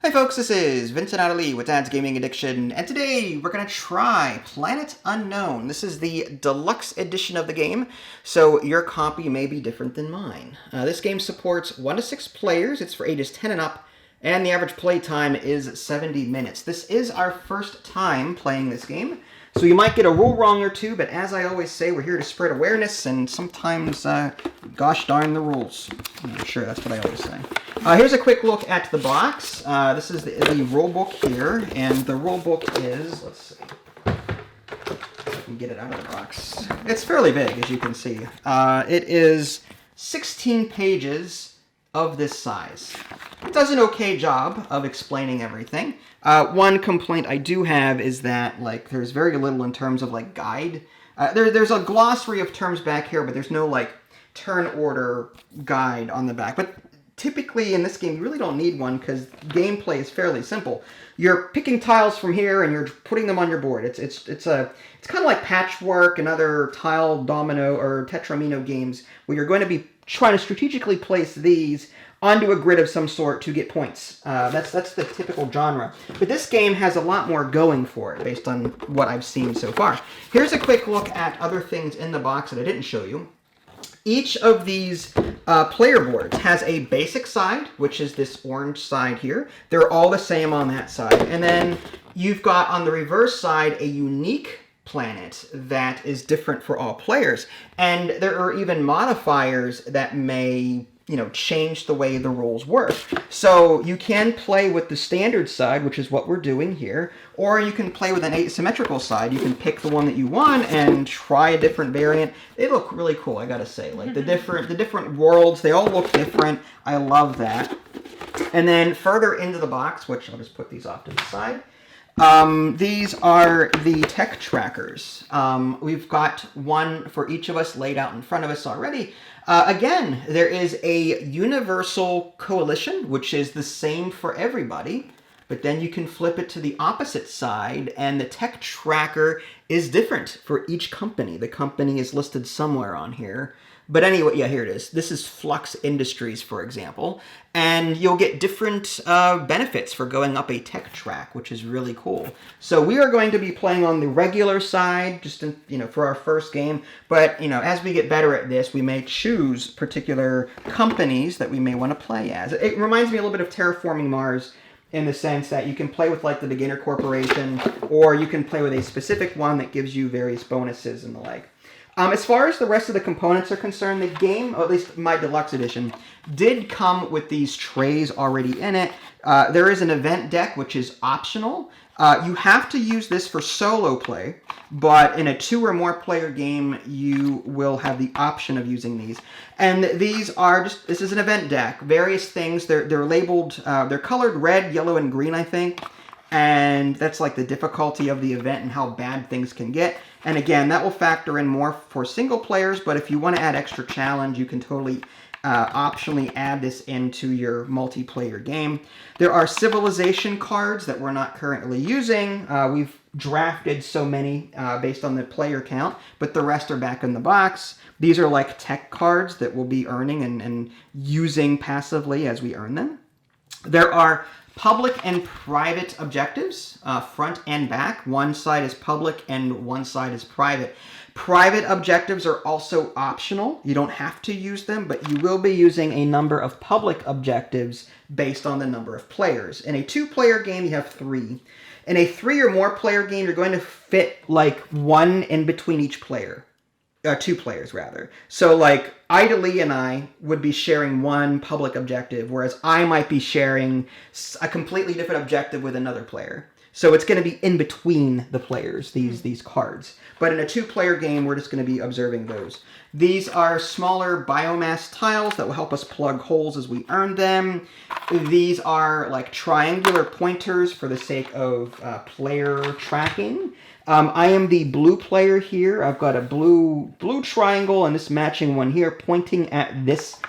Hi folks, this is Vincent Adderley with Dad's Gaming Addiction, and today we're going to try Planet Unknown. This is the deluxe edition of the game, so your copy may be different than mine. This game supports 1 to 6 players, it's for ages 10 and up, and the average play time is 70 minutes. This is our first time playing this game, so you might get a rule wrong or two, but as I always say, we're here to spread awareness, and sometimes, gosh darn the rules. I'm sure that's what I always say. Here's a quick look at the box. This is the rule book here, and the rule book is, let's see, if I can get it out of the box. It's fairly big, as you can see. It is 16 pages of this size. It does an okay job of explaining everything. One complaint I do have is that, like, there's very little in terms of, like, guide. There's a glossary of terms back here, but there's no, like, turn order guide on the back. But typically in this game, you really don't need one because gameplay is fairly simple. You're picking tiles from here and you're putting them on your board. It's kind of like Patchwork and other tile domino or tetramino games where you're going to be trying to strategically place these onto a grid of some sort to get points. That's the typical genre. But this game has a lot more going for it based on what I've seen so far. Here's a quick look at other things in the box that I didn't show you. Each of these player boards has a basic side, which is this orange side here. They're all the same on that side. And then you've got on the reverse side a unique planet that is different for all players. And there are even modifiers that may, change the way the rules work. So you can play with the standard side, which is what we're doing here, or you can play with an asymmetrical side. You can pick the one that you want and try a different variant. They look really cool, I gotta say. Like the different worlds, they all look different. I love that. And then further into the box, which I'll just put these off to the side, these are the tech trackers. We've got one for each of us laid out in front of us already. Again, there is a universal coalition, which is the same for everybody, but then you can flip it to the opposite side, and the tech tracker is different for each company. The company is listed somewhere on here. But anyway, yeah, here it is. This is Flux Industries, for example, and you'll get different benefits for going up a tech track, which is really cool. So we are going to be playing on the regular side, just for our first game. But as we get better at this, we may choose particular companies that we may want to play as. It reminds me a little bit of Terraforming Mars, in the sense that you can play with like the beginner corporation, or you can play with a specific one that gives you various bonuses and the like. As far as the rest of the components are concerned, the game, or at least my deluxe edition, did come with these trays already in it. There is an event deck, which is optional. You have to use this for solo play, but in a 2 or more player game, you will have the option of using these. And these are this is an event deck. Various things, they're labeled, they're colored red, yellow, and green, I think. And that's like the difficulty of the event and how bad things can get. And again, that will factor in more for single players, but if you want to add extra challenge, you can totally optionally add this into your multiplayer game. There are civilization cards that we're not currently using. We've drafted so many based on the player count, but the rest are back in the box. These are like tech cards that we'll be earning and using passively as we earn them. There are public and private objectives, front and back. One side is public and one side is private. Private objectives are also optional. You don't have to use them, but you will be using a number of public objectives based on the number of players. In a 2-player game, you have 3. In a 3 or more player game, you're going to fit like 1 in between each player. 2 players, rather. So, like, Idly and I would be sharing one public objective, whereas I might be sharing a completely different objective with another player. So it's going to be in between the players, these cards. But in a 2-player game, we're just going to be observing those. These are smaller biomass tiles that will help us plug holes as we earn them. These are like triangular pointers for the sake of player tracking. I am the blue player here. I've got a blue triangle and this matching one here pointing at this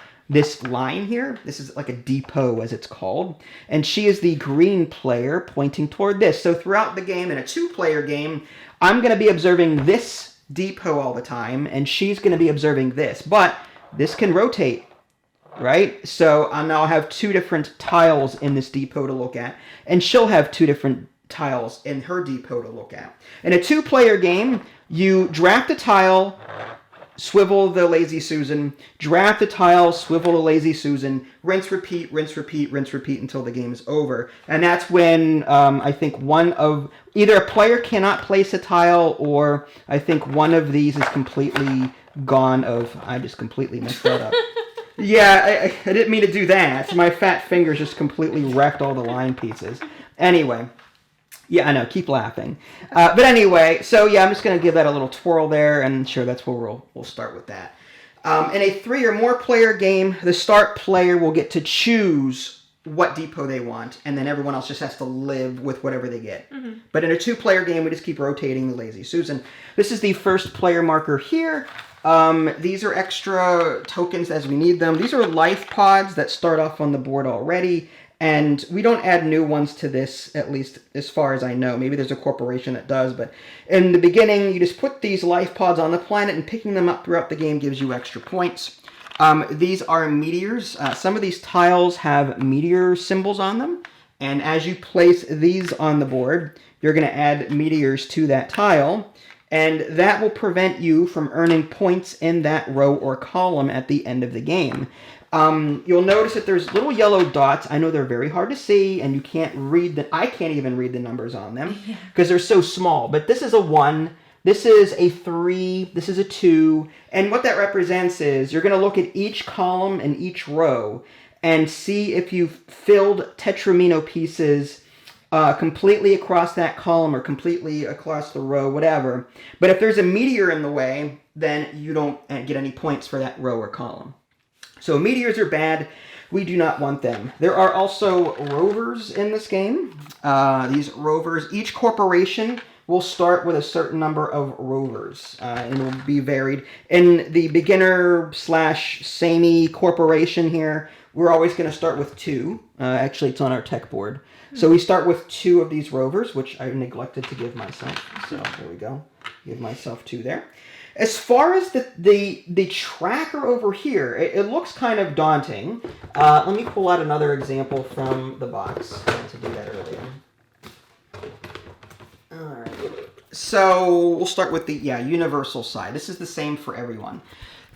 line here. This is like a depot, as it's called. And she is the green player pointing toward this. So throughout the game, in a 2-player game, I'm going to be observing this depot all the time, and she's going to be observing this. But this can rotate right? So now I'll have 2 different tiles in this depot to look at, and she'll have 2 different tiles in her depot to look at. In a 2-player game, you draft a tile, swivel the Lazy Susan, draft a tile, swivel the Lazy Susan, rinse, repeat, rinse, repeat, rinse, repeat until the game is over. And that's when I think either a player cannot place a tile, or I think one of these is completely gone I just completely messed that up. Yeah, I didn't mean to do that. My fat fingers just completely wrecked all the line pieces. Anyway. Yeah, I know. Keep laughing. But anyway, so yeah, I'm just going to give that a little twirl there, and sure, that's where we'll start with that. In a 3 or more player game, the start player will get to choose what depot they want, and then everyone else just has to live with whatever they get. Mm-hmm. But in a 2-player game, we just keep rotating the Lazy Susan. This is the first player marker here. These are extra tokens as we need them. These are life pods that start off on the board already. And we don't add new ones to this, at least as far as I know. Maybe there's a corporation that does, but in the beginning, you just put these life pods on the planet, and picking them up throughout the game gives you extra points. These are meteors. Some of these tiles have meteor symbols on them, and as you place these on the board, you're going to add meteors to that tile, and that will prevent you from earning points in that row or column at the end of the game. You'll notice that there's little yellow dots. I know they're very hard to see, and you can't read I can't even read the numbers on them because they're so small. But this is a 1, this is a 3, this is a 2, and what that represents is you're going to look at each column and each row and see if you've filled tetramino pieces completely across that column or completely across the row, whatever. But if there's a meteor in the way, then you don't get any points for that row or column. So meteors are bad. We do not want them. There are also rovers in this game. These rovers, each corporation will start with a certain number of rovers, and it will be varied. In the beginner/samey corporation here, we're always going to start with 2. Actually, it's on our tech board. So we start with 2 of these rovers, which I neglected to give myself. So there we go. Give myself 2 there. As far as the tracker over here, it looks kind of daunting. Let me pull out another example from the box. I meant to do that earlier. All right. So we'll start with the universal side. This is the same for everyone.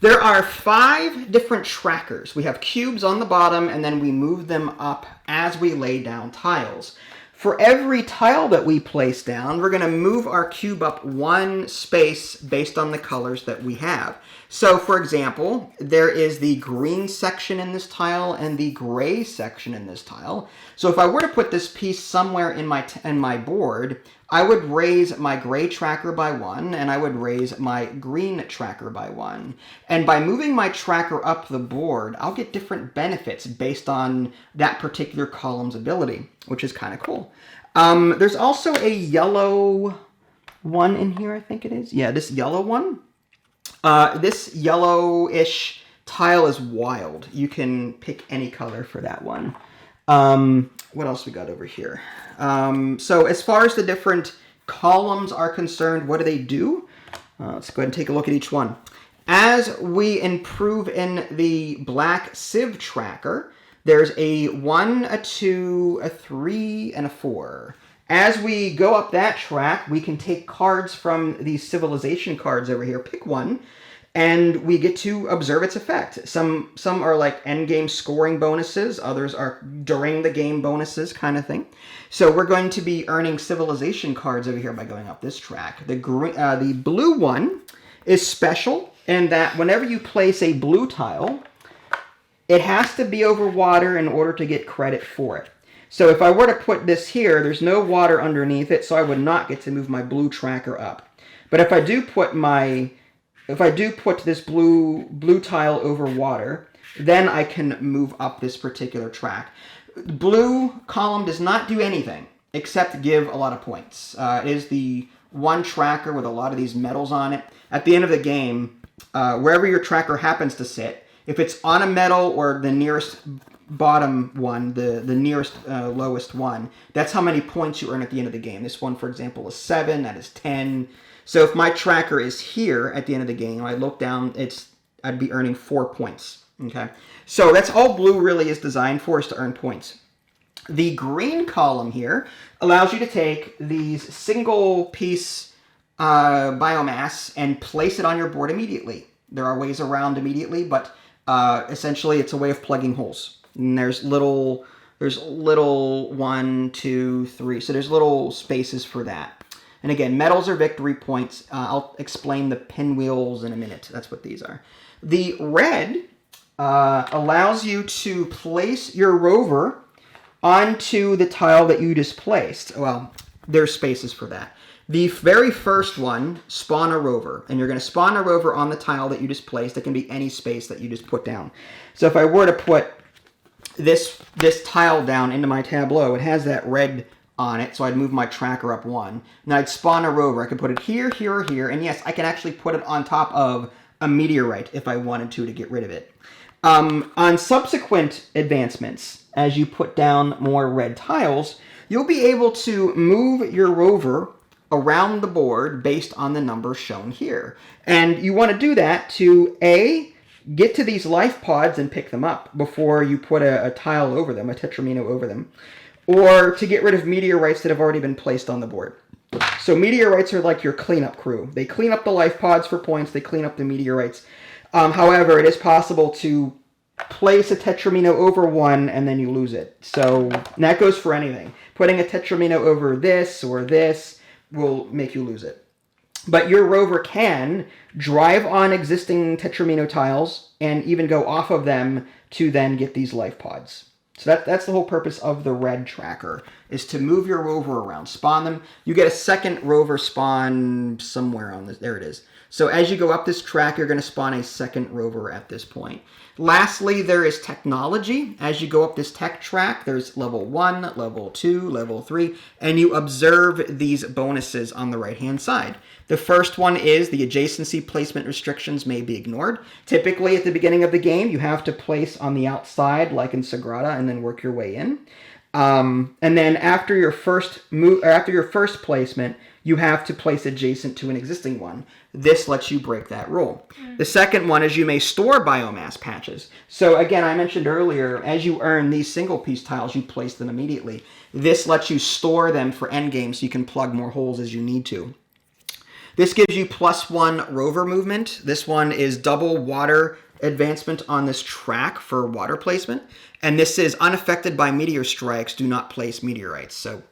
There are 5 different trackers. We have cubes on the bottom, and then we move them up as we lay down tiles. For every tile that we place down, we're going to move our cube up 1 space based on the colors that we have. So, for example, there is the green section in this tile and the gray section in this tile. So if I were to put this piece somewhere in my board, I would raise my gray tracker by 1, and I would raise my green tracker by 1. And by moving my tracker up the board, I'll get different benefits based on that particular column's ability, which is kind of cool. There's also a yellow one in here, I think it is. Yeah, this yellow one. This yellowish tile is wild. You can pick any color for that one. What else we got over here? So as far as the different columns are concerned, what do they do? Let's go ahead and take a look at each one. As we improve in the black sieve tracker, there's a 1, a 2, a 3, and a 4. As we go up that track, we can take cards from these civilization cards over here, pick one, and we get to observe its effect. Some are like end-game scoring bonuses, others are during the game bonuses kind of thing. So we're going to be earning civilization cards over here by going up this track. The blue one is special in that whenever you place a blue tile, it has to be over water in order to get credit for it. So if I were to put this here, there's no water underneath it, so I would not get to move my blue tracker up. But if I do put this blue tile over water, then I can move up this particular track. Blue column does not do anything except give a lot of points. It is the one tracker with a lot of these medals on it. At the end of the game, wherever your tracker happens to sit, if it's on a medal or the nearest bottom one, the nearest lowest one, that's how many points you earn at the end of the game. This one, for example, is 7, that is 10. So if my tracker is here at the end of the game, I look down, I'd be earning 4 points. Okay, so that's all blue really is designed for, is to earn points. The green column here allows you to take these single piece biomass and place it on your board immediately. There are ways around immediately, but essentially it's a way of plugging holes. And there's little 1, 2, 3, so there's little spaces for that. And again, medals are victory points. I'll explain the pinwheels in a minute. That's what these are. The red allows you to place your rover onto the tile that you displaced. Well, there's spaces for that. The very first one, spawn a rover. And you're going to spawn a rover on the tile that you displaced. It can be any space that you just put down. So if I were to put this tile down into my tableau, it has that red on it, so I'd move my tracker up 1. And I'd spawn a rover. I could put it here, here, or here. And yes, I can actually put it on top of a meteorite if I wanted to get rid of it. On subsequent advancements, as you put down more red tiles, you'll be able to move your rover around the board based on the numbers shown here. And you want to do that to, A, get to these life pods and pick them up before you put a tile over them, a tetramino over them, or to get rid of meteorites that have already been placed on the board. So meteorites are like your cleanup crew. They clean up the life pods for points, they clean up the meteorites. However, it is possible to place a tetramino over one and then you lose it. So that goes for anything. Putting a tetramino over this or this will make you lose it. But your rover can drive on existing tetramino tiles and even go off of them to then get these life pods. So that's the whole purpose of the red tracker, is to move your rover around, spawn them. You get a second rover spawn somewhere on this. There it is. So as you go up this track, you're going to spawn a second rover at this point. Lastly, there is technology. As you go up this tech track, there's level 1, level 2, level 3, and you observe these bonuses on the right-hand side. The first one is the adjacency placement restrictions may be ignored. Typically, at the beginning of the game, you have to place on the outside, like in Sagrada, and then work your way in. And then after your first placement, you have to place adjacent to an existing one. This lets you break that rule. The second one is you may store biomass patches. So again, I mentioned earlier, as you earn these single piece tiles, you place them immediately. This lets you store them for endgame so you can plug more holes as you need to. This gives you +1 rover movement. This one is double water advancement on this track for water placement. And this is unaffected by meteor strikes, do not place meteorites. So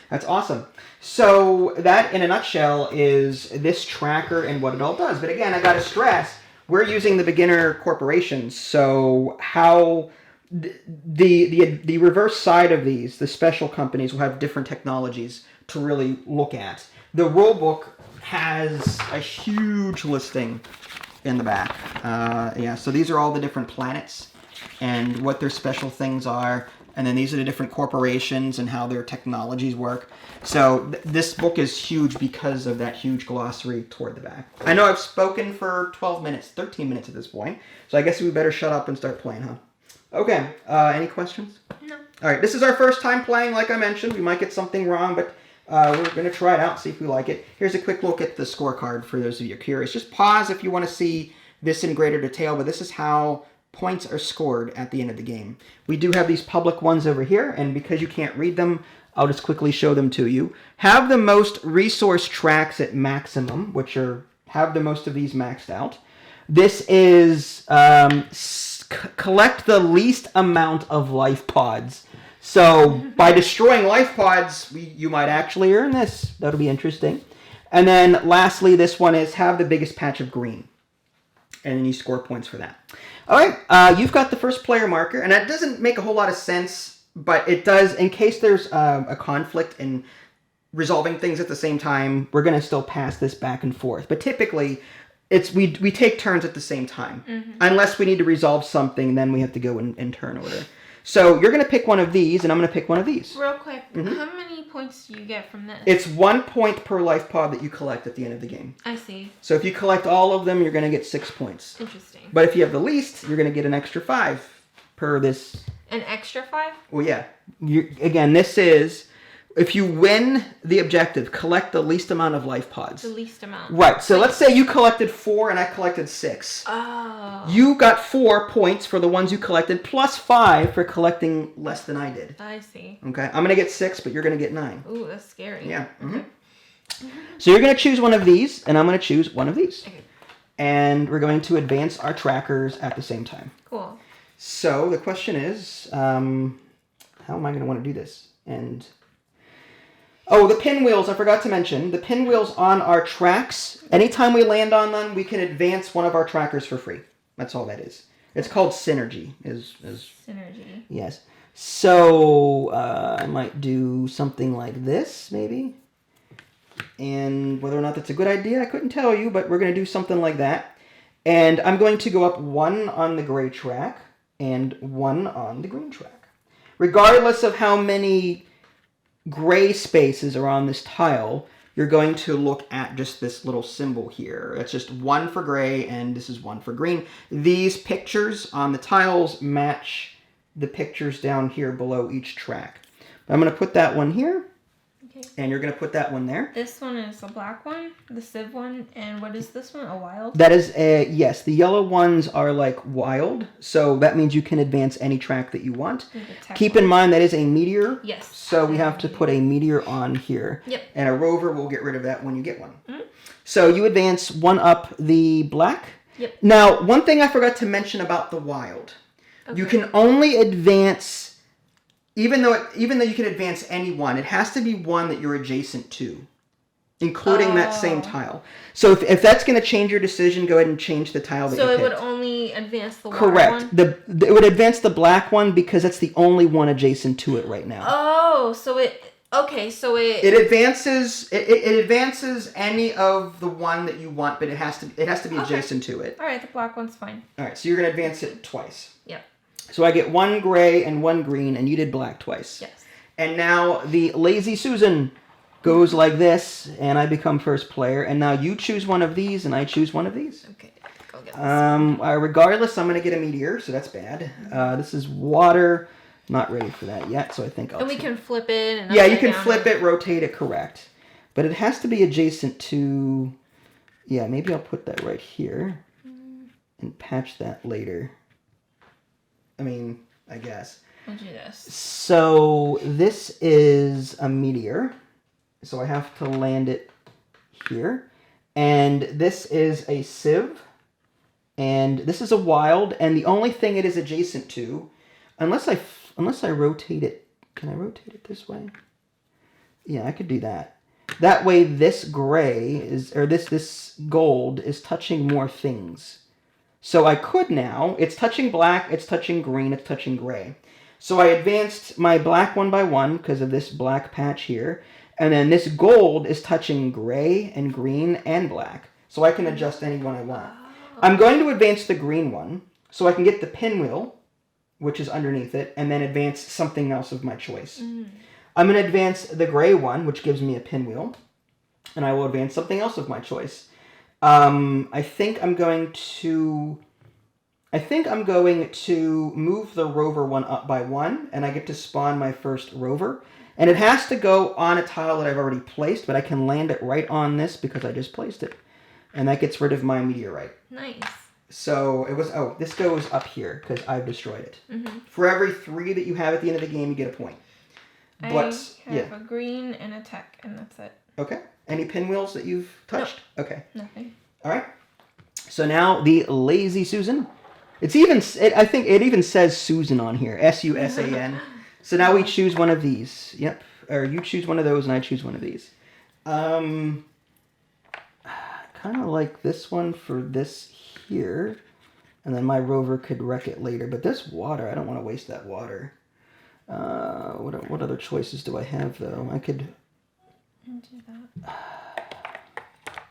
that's awesome. So that, in a nutshell, is this tracker and what it all does. But again, I got to stress, we're using the beginner corporations. So how the reverse side of these, the special companies, will have different technologies to really look at. The rulebook has a huge listing in the back. Yeah, so these are all the different planets and what their special things are. And then these are the different corporations and how their technologies work. So this book is huge because of that huge glossary toward the back. I know I've spoken for 12 minutes, 13 minutes at this point. So I guess we better shut up and start playing, huh? Okay, any questions? No. All right, this is our first time playing, like I mentioned. We might get something wrong, but we're going to try it out, see if we like it. Here's a quick look at the scorecard for those of you curious. Just pause if you want to see this in greater detail, but this is how points are scored at the end of the game. We do have these public ones over here, and because you can't read them, I'll just quickly show them to you. Have the most resource tracks at maximum, which have the most of these maxed out. This is collect the least amount of life pods. So by destroying life pods, you might actually earn this. That'll be interesting. And then lastly, this one is have the biggest patch of green. And then you score points for that. All right, you've got the first player marker. And that doesn't make a whole lot of sense, but it does, in case there's a conflict in resolving things at the same time, we're going to still pass this back and forth. But typically, we take turns at the same time. Mm-hmm. Unless we need to resolve something, then we have to go in turn order. So you're going to pick one of these, and I'm going to pick one of these. Real quick, How many points do you get from this? It's 1 point per life pod that you collect at the end of the game. I see. So if you collect all of them, you're going to get 6 points. Interesting. But if you have the least, you're going to get an extra 5 per this. An extra 5? Well, yeah. Again, this is If you win the objective, collect the least amount of life pods. The least amount. Right. So let's say you collected 4 and I collected 6. Oh. You got 4 points for the ones you collected, plus 5 for collecting less than I did. I see. Okay. I'm going to get 6, but you're going to get 9. Ooh, that's scary. Yeah. Mm-hmm. Okay. So you're going to choose one of these, and I'm going to choose one of these. Okay. And we're going to advance our trackers at the same time. Cool. So the question is, how am I going to want to do this? And... oh, the pinwheels, I forgot to mention. The pinwheels on our tracks, anytime we land on them, we can advance one of our trackers for free. That's all that is. It's called synergy. Synergy. Yes. So, I might do something like this, maybe. And whether or not that's a good idea, I couldn't tell you, but we're going to do something like that. And I'm going to go up 1 on the gray track and 1 on the green track. Regardless of how many gray spaces are on this tile, you're going to look at just this little symbol here. It's just 1 for gray and this is 1 for green. These pictures on the tiles match the pictures down here below each track. But I'm going to put that one here. Okay. And you're going to put that one there. This one is a black one, the Civ one, and what is this one? A wild? That is a, yes, the yellow ones are like wild, so that means you can advance any track that you want. Keep in mind that is a meteor. Yes. So we have to put a meteor on here. Yep. And a rover, we'll get rid of that when you get one. Mm-hmm. So you advance 1 up the black. Yep. Now, one thing I forgot to mention about the wild. Okay. You can only advance... Even though you can advance any one, it has to be one that you're adjacent to, including that same tile. So if that's going to change your decision, go ahead and change the tile that you picked. So it would only advance the water Correct. one? It would advance the black one because that's the only one adjacent to it right now. Oh, so it... okay, so it... It advances any of the one that you want, but it has to be adjacent to it. All right, the black one's fine. All right, so you're going to advance it twice. Yep. So I get 1 gray and 1 green, and you did black twice. Yes. And now the Lazy Susan goes like this, and I become first player. And now you choose one of these, and I choose one of these. Okay, go get this. Regardless, I'm going to get a meteor, so that's bad. This is water. Not ready for that yet, so I think I'll... And we can flip it. And yeah, you can flip it, rotate it, correct. But it has to be adjacent to... yeah, maybe I'll put that right here and patch that later. I mean, I guess. We'll do this. So this is a meteor. So I have to land it here. And this is a Civ. And this is a wild. And the only thing it is adjacent to, unless I rotate it, can I rotate it this way? Yeah, I could do that. That way this gray is, or this gold is touching more things. So I could now, it's touching black, it's touching green, it's touching gray. So I advanced my black 1 by 1 because of this black patch here. And then this gold is touching gray and green and black. So I can adjust any one I want. I'm going to advance the green one so I can get the pinwheel, which is underneath it, and then advance something else of my choice. I'm going to advance the gray one, which gives me a pinwheel. And I will advance something else of my choice. I think I'm going to move the rover one up by 1, and I get to spawn my first rover. And it has to go on a tile that I've already placed, but I can land it right on this because I just placed it. And that gets rid of my meteorite. Nice. So it was, this goes up here because I've destroyed it. Mm-hmm. For every 3 that you have at the end of the game, you get a point. I have a green and a tech, and that's it. Okay. Any pinwheels that you've touched? Nope. Okay. Nothing. All right. So now the Lazy Susan. I think it even says Susan on here. S-U-S-A-N. So now we choose one of these. Yep. Or you choose one of those and I choose one of these. Kind of like this one for this here. And then my rover could wreck it later. But this water, I don't want to waste that water. What other choices do I have, though? I could... do that.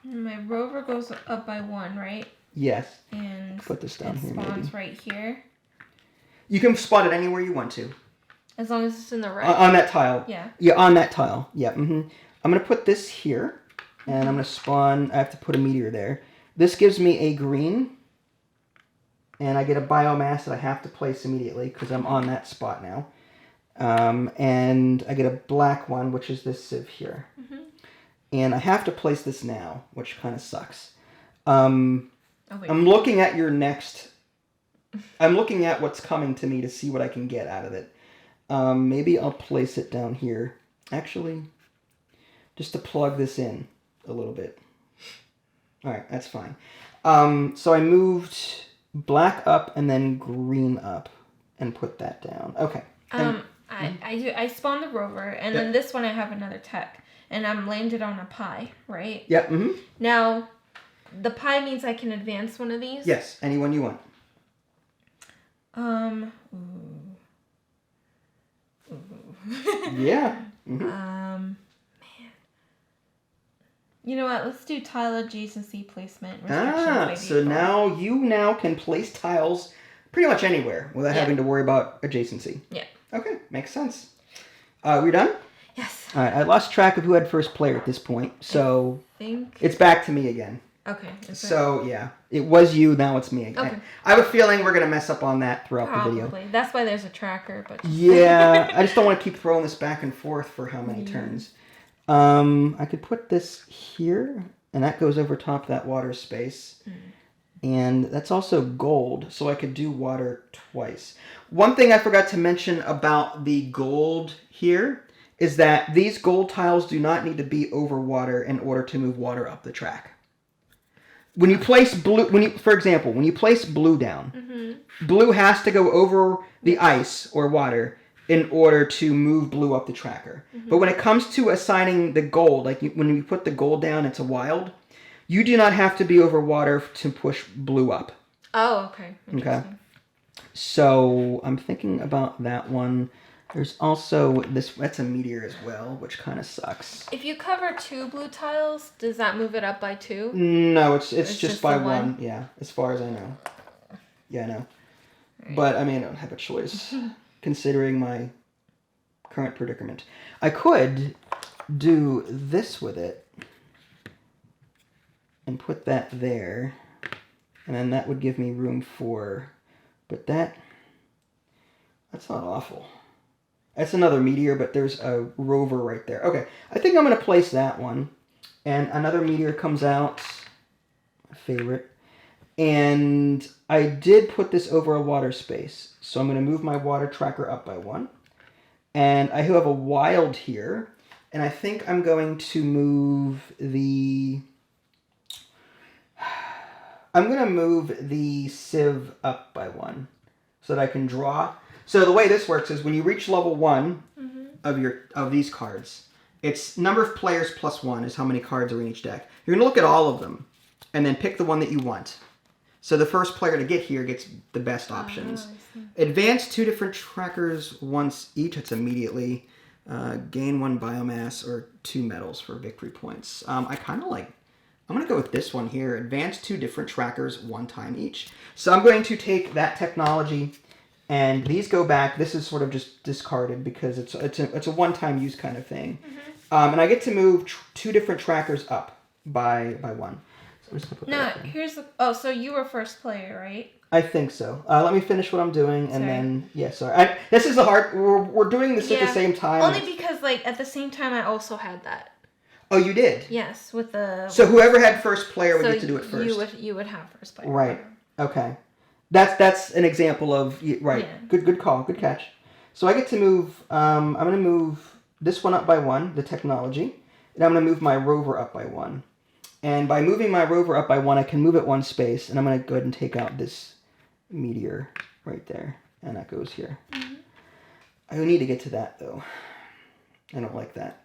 My rover goes up by 1, right? Yes. And put this down here, spawns maybe. right here. You can spot it anywhere you want to. As long as it's in the right. On that tile. Yeah. Yeah, on that tile. Yeah. Mm-hmm. I'm gonna put this here, and I'm gonna spawn. I have to put a meteor there. This gives me a green, and I get a biomass that I have to place immediately because I'm on that spot now. And I get a black one, which is this sieve here. Mm-hmm. And I have to place this now, which kind of sucks. Oh, wait. I'm looking at your next... I'm looking at what's coming to me to see what I can get out of it. Maybe I'll place it down here. Actually, just to plug this in a little bit. All right, that's fine. So I moved black up and then green up and put that down. Okay. I spawned the rover, and then this one I have another tech, and I'm landed on a pie, right? Yep. Mm-hmm. Now, the pie means I can advance one of these? Yes, any one you want. Yeah. Mm-hmm. Man. You know what? Let's do tile adjacency placement restrictions. So now you can place tiles pretty much anywhere without having to worry about adjacency. Yeah. Okay, makes sense. We're done? Yes. All right, I lost track of who had first player at this point, so it's back to me again. Okay. So, yeah, it was you, now it's me again. Okay. I have a feeling we're going to mess up on that throughout the video. That's why there's a tracker. But Yeah, I just don't want to keep throwing this back and forth for how many turns. I could put this here, and that goes over top that water space. And that's also gold, so I could do water twice. One thing I forgot to mention about the gold here is that these gold tiles do not need to be over water in order to move water up the track. When you place blue, for example, when you place blue down, blue has to go over the ice or water in order to move blue up the tracker. But when it comes to assigning the gold, like when you put the gold down into wild, you do not have to be over water to push blue up. Oh, okay. Okay. So I'm thinking about that one. There's also this, that's a meteor as well, which kind of sucks. If you cover 2 blue tiles, does that move it up by 2? No, it's just by one. Yeah, as far as I know. Yeah, I know. Right. But I mean, I don't have a choice, considering my current predicament. I could do this with it and put that there, and then that would give me room for, but that's not awful. That's another meteor, but there's a rover right there. Okay, I think I'm going to place that one. And another meteor comes out. My favorite. And I did put this over a water space. So I'm going to move my water tracker up by 1. And I have a wild here. And I think I'm going to move the... I'm going to move the sieve up by 1 so that I can draw... So the way this works is when you reach level 1 of these cards, it's number of players plus 1 is how many cards are in each deck. You're going to look at all of them and then pick the one that you want. So the first player to get here gets the best options. Advance 2 different trackers once each. It's immediately. Gain 1 biomass or 2 metals for victory points. I kind of like... I'm going to go with this one here. Advance 2 different trackers 1 time each. So I'm going to take that technology... And these go back. This is sort of just discarded because it's a one-time use kind of thing. And I get to move 2 different trackers up by 1. So I'm just gonna put here's the... so you were first player, right? I think so. Let me finish what I'm doing, and then this is the hard. We're doing this at the same time. Only because at the same time I also had that. Oh, you did? Yes, with the. So whoever had first player would get to do it first. You would have first player. Right. Okay. That's an example of right. Yeah. Good call. Good catch. So I get to move. I'm going to move this one up by 1, the technology, and I'm going to move my rover up by 1. And by moving my rover up by 1, I can move it 1 space, and I'm going to go ahead and take out this meteor right there, and that goes here. I need to get to that though. I don't like that.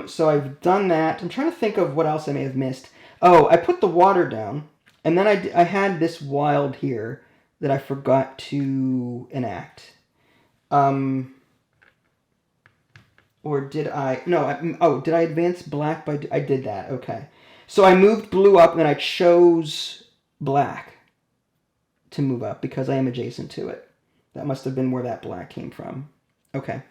So I've done that. I'm trying to think of what else I may have missed. Oh, I put the water down. And then I had this wild here that I forgot to enact. Or did I... No, did I advance black by... I did that, okay. So I moved blue up and I chose black to move up because I am adjacent to it. That must have been where that black came from. Okay.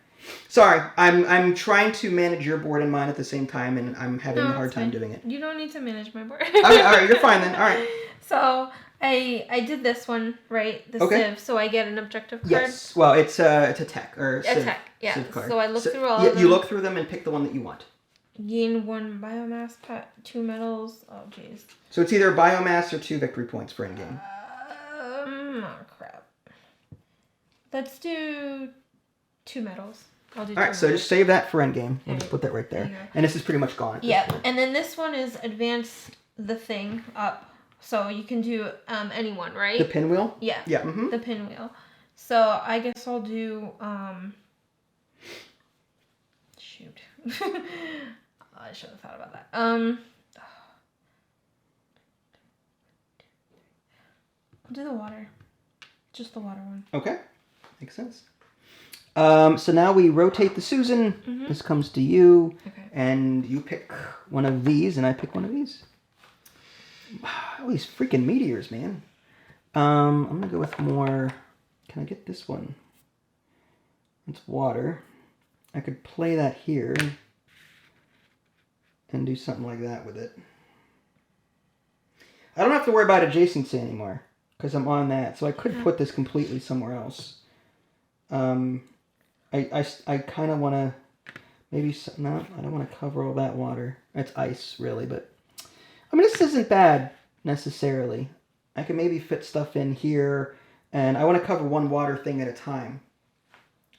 Sorry, I'm trying to manage your board and mine at the same time, and I'm having a hard time doing it. You don't need to manage my board. Okay, all right, you're fine then. All right. So I did this one, right? The Okay. Civ, so I get an objective card. Yes. Well, it's a tech or A Civ, tech, yeah. Civ card. So I look through all yeah, of them. you look through them and pick the one that you want. Gain 1 biomass, 2 metals. Oh, jeez. So it's either biomass or 2 victory points for endgame. Oh, crap. Let's do 2 metals. I'll do 2 Alright, so metals. just save that for endgame. We'll just put that right there. There you go. And this is pretty much gone. Yeah, and then this one is advance the thing up. So you can do anyone, right? The pinwheel? Yeah. Yeah. Mm-hmm. The pinwheel. So I guess I'll do shoot. I should have thought about that. I'll do the water. Just the water one. Okay. Makes sense. So now we rotate the Susan. Mm-hmm. This comes to you. Okay. And you pick one of these, and I pick one of these. All these freaking meteors, man. I'm going to go with more... Can I get this one? It's water. I could play that here and do something like that with it. I don't have to worry about adjacency anymore because I'm on that. So I could put this completely somewhere else. I kind of want to... Maybe... No, I don't want to cover all that water. It's ice, really, but... I mean, this isn't bad, necessarily. I can maybe fit stuff in here, and I want to cover one water thing at a time.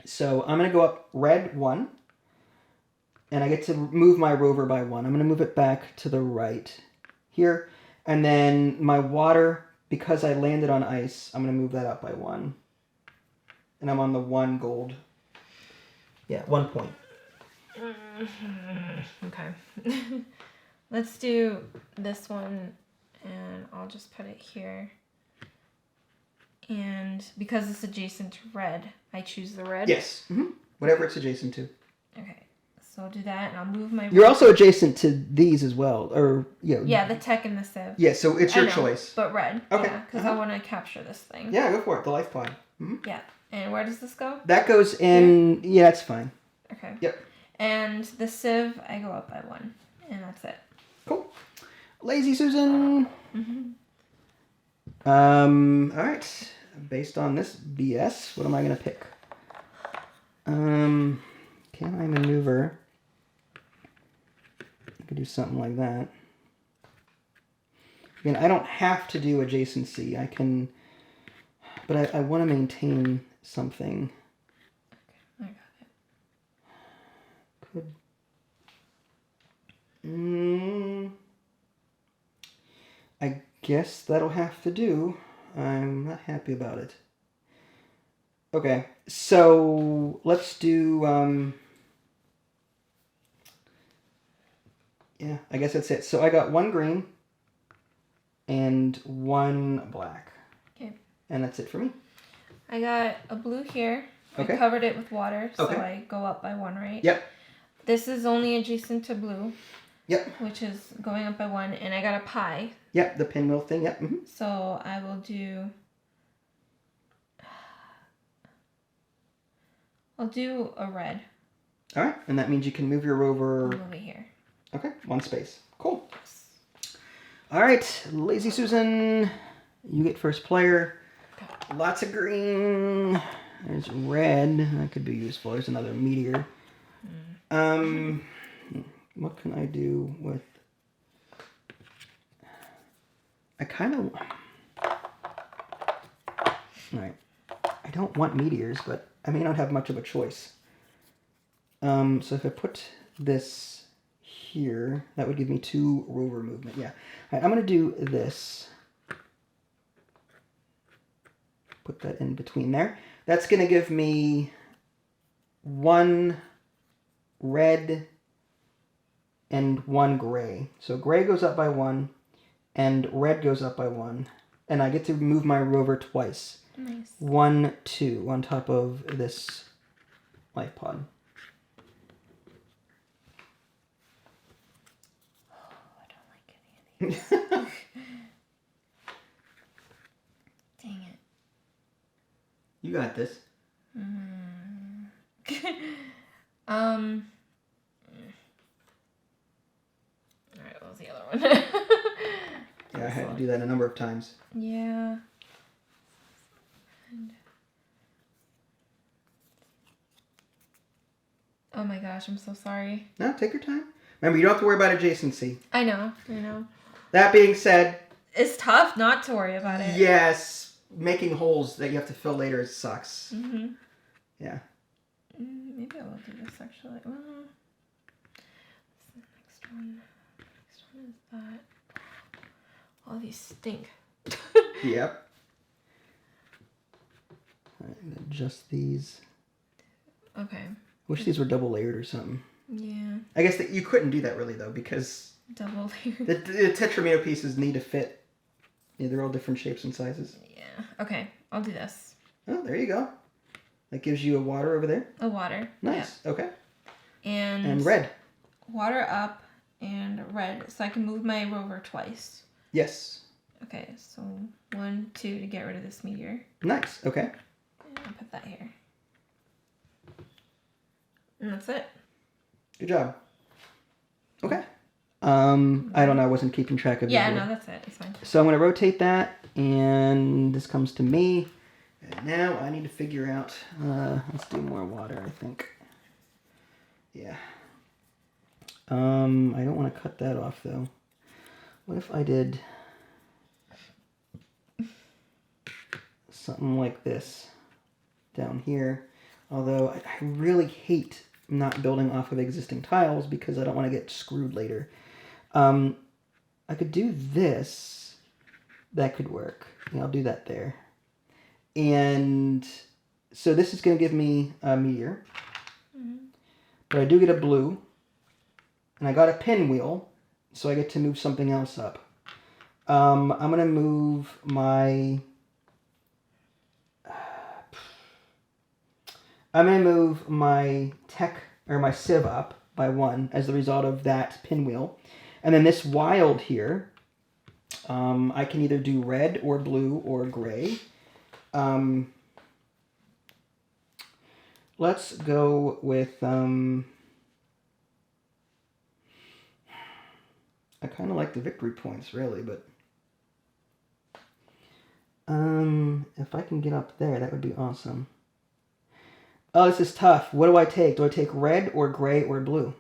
So I'm going to go up red 1, and I get to move my rover by 1. I'm going to move it back to the right here, and then my water, because I landed on ice, I'm going to move that up by 1. And I'm on the 1 gold. Yeah, 1 point. Okay. Let's do this one, and I'll just put it here. And because it's adjacent to red, I choose the red. Yes. Mm-hmm. Whatever it's adjacent to. Okay. So I'll do that, and I'll move my... You're also adjacent to these as well, or... Yeah, the tech and the Civ. Yeah, so it's your choice. But red. Okay. Yeah, because I want to capture this thing. Yeah, go for it. The life pod. Mm-hmm. Yeah. And where does this go? That goes in... Yeah, it's fine. Okay. Yep. And the Civ, I go up by 1. And that's it. Cool. Lazy Susan. Mm-hmm. Alright. Based on this BS, what am I going to pick? Can I maneuver? I could do something like that. Again, I don't have to do adjacency. I can... But I want to maintain something. Okay, I got it. Could... I guess that'll have to do. I'm not happy about it. Okay, so let's do... Yeah, I guess that's it. So I got 1 green and 1 black. Okay. And that's it for me. I got a blue here. Okay. I covered it with water, so Okay. I go up by 1, right? Yep. This is only adjacent to blue. Yep. Which is going up by 1, and I got a pie. Yep, the pinwheel thing, yep. Mm-hmm. So I will do... I'll do a red. Alright, and that means you can move your rover... I'll move it here. Okay, 1 space. Cool. Alright, Lazy Susan, you get first player. Okay. Lots of green. There's red. That could be useful. There's another meteor. What can I do with... I kind of... Alright. I don't want meteors, but I may not have much of a choice. So if I put this here, that would give me 2 rover movement. Yeah. Alright, I'm going to do this. Put that in between there. That's going to give me 1 red and 1 gray. So gray goes up by 1 and red goes up by 1. And I get to move my rover twice. Nice. 1, 2 on top of this life pod. Oh, I don't like any of these. Dang it. You got this. Alright, what was the other one? Yeah, I had to do that a number of times. Yeah. Oh my gosh, I'm so sorry. No, take your time. Remember, you don't have to worry about adjacency. I know. That being said... It's tough not to worry about it. Yes. Making holes that you have to fill later sucks. Mm-hmm. Yeah. Maybe I will do this actually. Well, what's the next one? Next one is that. All these stink. Yep. Alright, adjust these. Okay. Wish these were double layered or something. Yeah. I guess that you couldn't do that really though, because double layered. The tetromino pieces need to fit. Yeah, they're all different shapes and sizes. Yeah. Okay, I'll do this. Oh, there you go. That gives you a water over there. A water. Nice. Yeah. Okay. And red. Water up and red, so I can move my rover twice. Yes. Okay, so 1, 2 to get rid of this meteor. Nice. Okay. And I'll put that here. And that's it. Good job. Okay. I don't know. I wasn't keeping track of. Yeah, no, that's it. It's fine. So I'm going to rotate that, and this comes to me. And now I need to figure out. Let's do more water, I think. Yeah. I don't want to cut that off though. What if I did something like this down here? Although I really hate not building off of existing tiles because I don't want to get screwed later. I could do this. That could work. Yeah, I'll do that there. And so this is going to give me a meteor. Mm-hmm. But I do get a blue. And I got a pinwheel. So I get to move something else up. I'm going to move my... I'm going to move my tech, or my sieve up by 1 as the result of that pinwheel. And then this wild here, I can either do red or blue or gray. Let's go with, I kind of like the victory points, really, but if I can get up there, that would be awesome. Oh, this is tough. What do I take? Do I take red or gray or blue?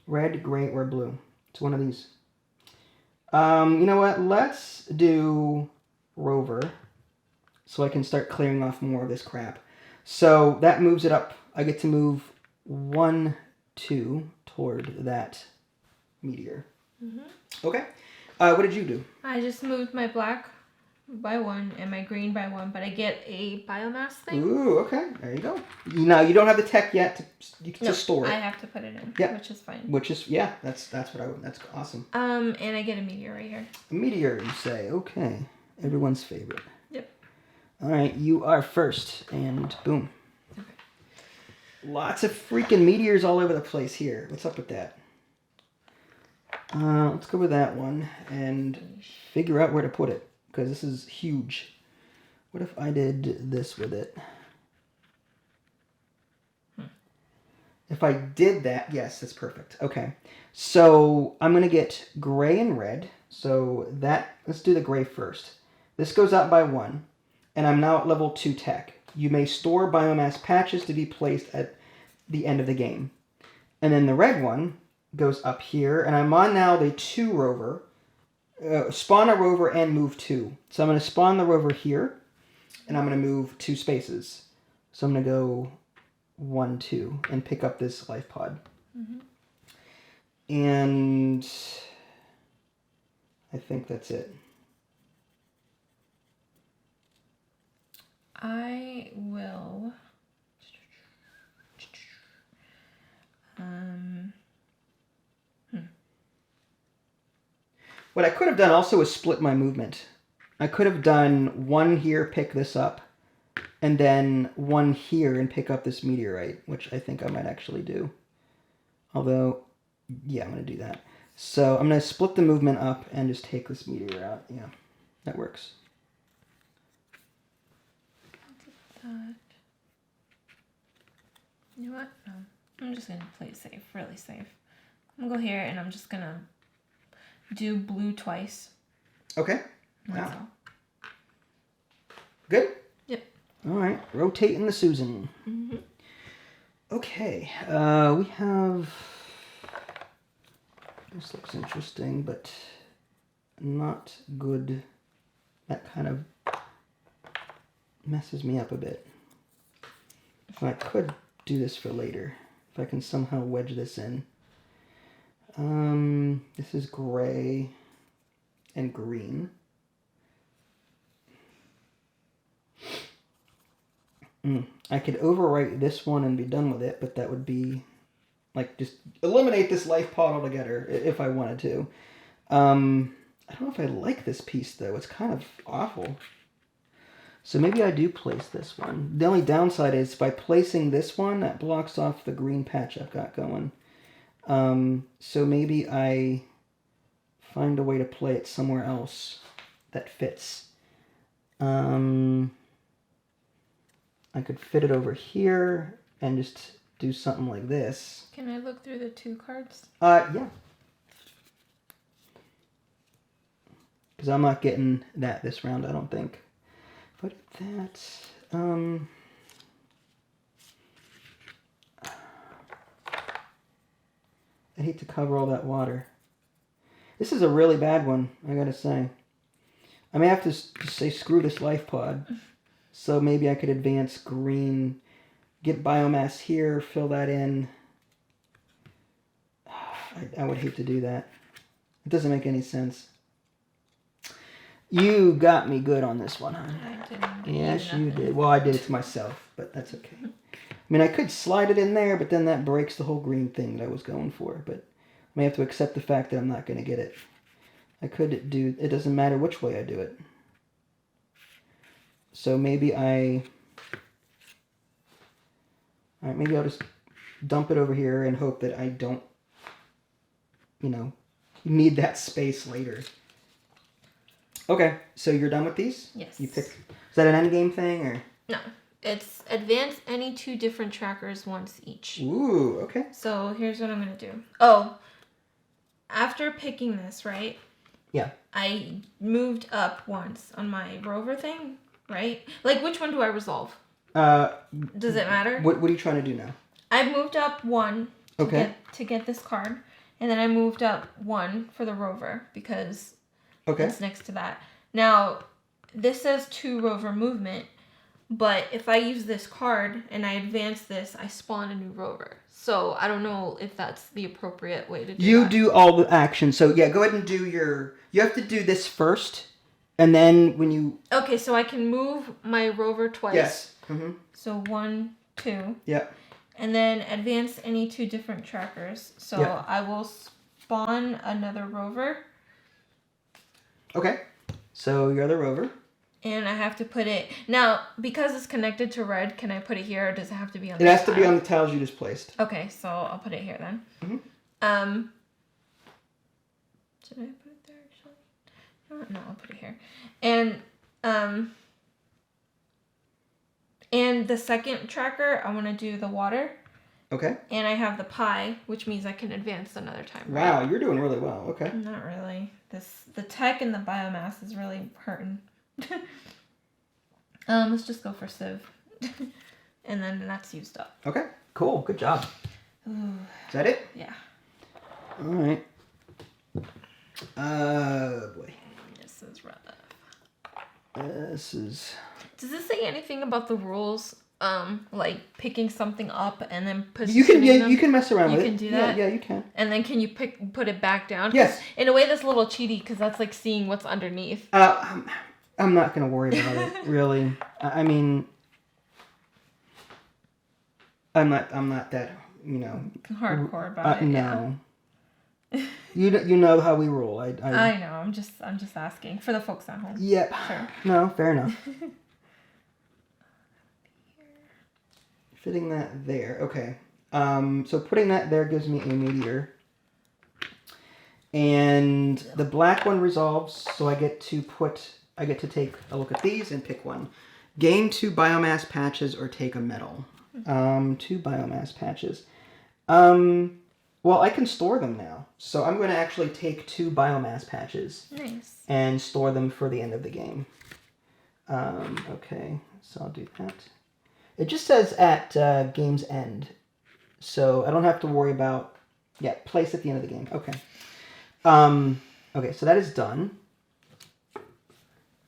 Red, gray, or blue. It's one of these. You know what? Let's do rover so I can start clearing off more of this crap. So that moves it up. I get to move 1, 2 toward that meteor. Mm-hmm. Okay. What did you do? I just moved my black by 1 and my green by 1, but I get a biomass thing. Ooh, okay. There you go. Now you don't have the tech yet to store it. I have to put it in. Yeah, which is fine. Which is that's what I would. That's awesome. And I get a meteor right here. A meteor, you say? Okay. Everyone's favorite. Yep. All right, you are first, and boom. Okay. Lots of freaking meteors all over the place here. What's up with that? Let's go with that one and figure out where to put it. Because this is huge. What if I did this with it? If I did that, yes, that's perfect. Okay. So I'm going to get gray and red. So that, let's do the gray first. This goes up by 1. And I'm now at level 2 tech. You may store biomass patches to be placed at the end of the game. And then the red one goes up here. And I'm on now the 2 rover. Spawn a rover and move 2. So I'm going to spawn the rover here, and I'm going to move 2 spaces. So I'm going to go 1, 2, and pick up this life pod. Mm-hmm. And I think that's it. I will... What I could have done also is split my movement. I could have done 1 here, pick this up, and then 1 here and pick up this meteorite, which I think I might actually do. Although, yeah, I'm going to do that. So I'm going to split the movement up and just take this meteor out. Yeah, that works. You know what? No. I'm just going to play it safe, really safe. I'm going to go here and I'm just going to do blue twice. Okay. That's Wow. all. Good? Yep. All right. Rotating the Susan. Mm-hmm. Okay. We have... This looks interesting, but not good. That kind of messes me up a bit. I could do this for later. If I can somehow wedge this in. This is gray and green. I could overwrite this one and be done with it, but that would be like just eliminate this life pod altogether if I wanted to. I don't know if I like this piece though. It's kind of awful. So maybe I do place this one. The only downside is by placing this one, that blocks off the green patch I've got going. So maybe I find a way to play it somewhere else that fits. I could fit it over here and just do something like this. Can I look through the 2 cards? Yeah. Because I'm not getting that this round, I don't think. But that, I hate to cover all that water. This is a really bad one, I gotta say. I may have to just say screw this life pod. So maybe I could advance green, get biomass here, fill that in. I would hate to do that. It doesn't make any sense. You got me good on this one, huh? I didn't. Yes, you did. Well, I did it to myself, but that's okay. I mean, I could slide it in there, but then that breaks the whole green thing that I was going for. But I may have to accept the fact that I'm not going to get it. I could do... It doesn't matter which way I do it. So maybe I... Alright, maybe I'll just dump it over here and hope that I don't, you know, need that space later. Okay, so you're done with these? Yes. You pick... Is that an endgame thing, or...? No. It's advance any 2 different trackers once each. Ooh, okay. So here's what I'm going to do. Oh, after picking this, right? Yeah. I moved up once on my rover thing, right? Like, which one do I resolve? Does it matter? What are you trying to do now? I moved up 1 to get this card, and then I moved up 1 for the rover because it's next to that. Now, this says 2 rover movement, but if I use this card and I advance this, I spawn a new rover. So I don't know if that's the appropriate way to do You that. do all the action. So yeah, go ahead and do your... You have to do this first, and then when you... Okay, so I can move my rover twice. Yes. Mm-hmm. So 1, 2. Yeah. And then advance any 2 different trackers. So Yeah. I will spawn another rover. Okay. So you're the rover. And I have to put it... Now, because it's connected to red, can I put it here, or does it have to be on It the has to be tile? on the tiles you just placed. Okay, so I'll put it here then. Mm-hmm. Should I put it there, actually? No, I'll put it here. And the second tracker, I want to do the water. Okay. And I have the pie, which means I can advance another time. Right? Wow, you're doing really well. Okay. Not really. The tech and the biomass is really hurting. Let's just go for Civ. And then that's used up. Okay. Cool. Good job. Ooh. Is that it? Yeah. All right. Boy. This is rough. This is... Does this say anything about the rules? Like picking something up and then You positioning can you can mess around with it. You can do that? Yeah, you can. And then can you put it back down? Yes. In a way, that's a little cheaty because that's like seeing what's underneath. I'm not gonna worry about it really. I mean, I'm not that, you know, Hardcore about it. No. You know how we roll. I know. I'm just asking for the folks at home. Yep. Sure. No, fair enough. Fitting that there. Okay. So putting that there gives me a meteor. And the black one resolves, so I get to take a look at these and pick one. Gain 2 biomass patches or take a medal. 2 biomass patches. Well, I can store them now. So I'm going to actually take 2 biomass patches. Nice. And store them for the end of the game. Okay, so I'll do that. It just says at game's end. So I don't have to worry about... Yeah, place at the end of the game. Okay. Okay, so that is done.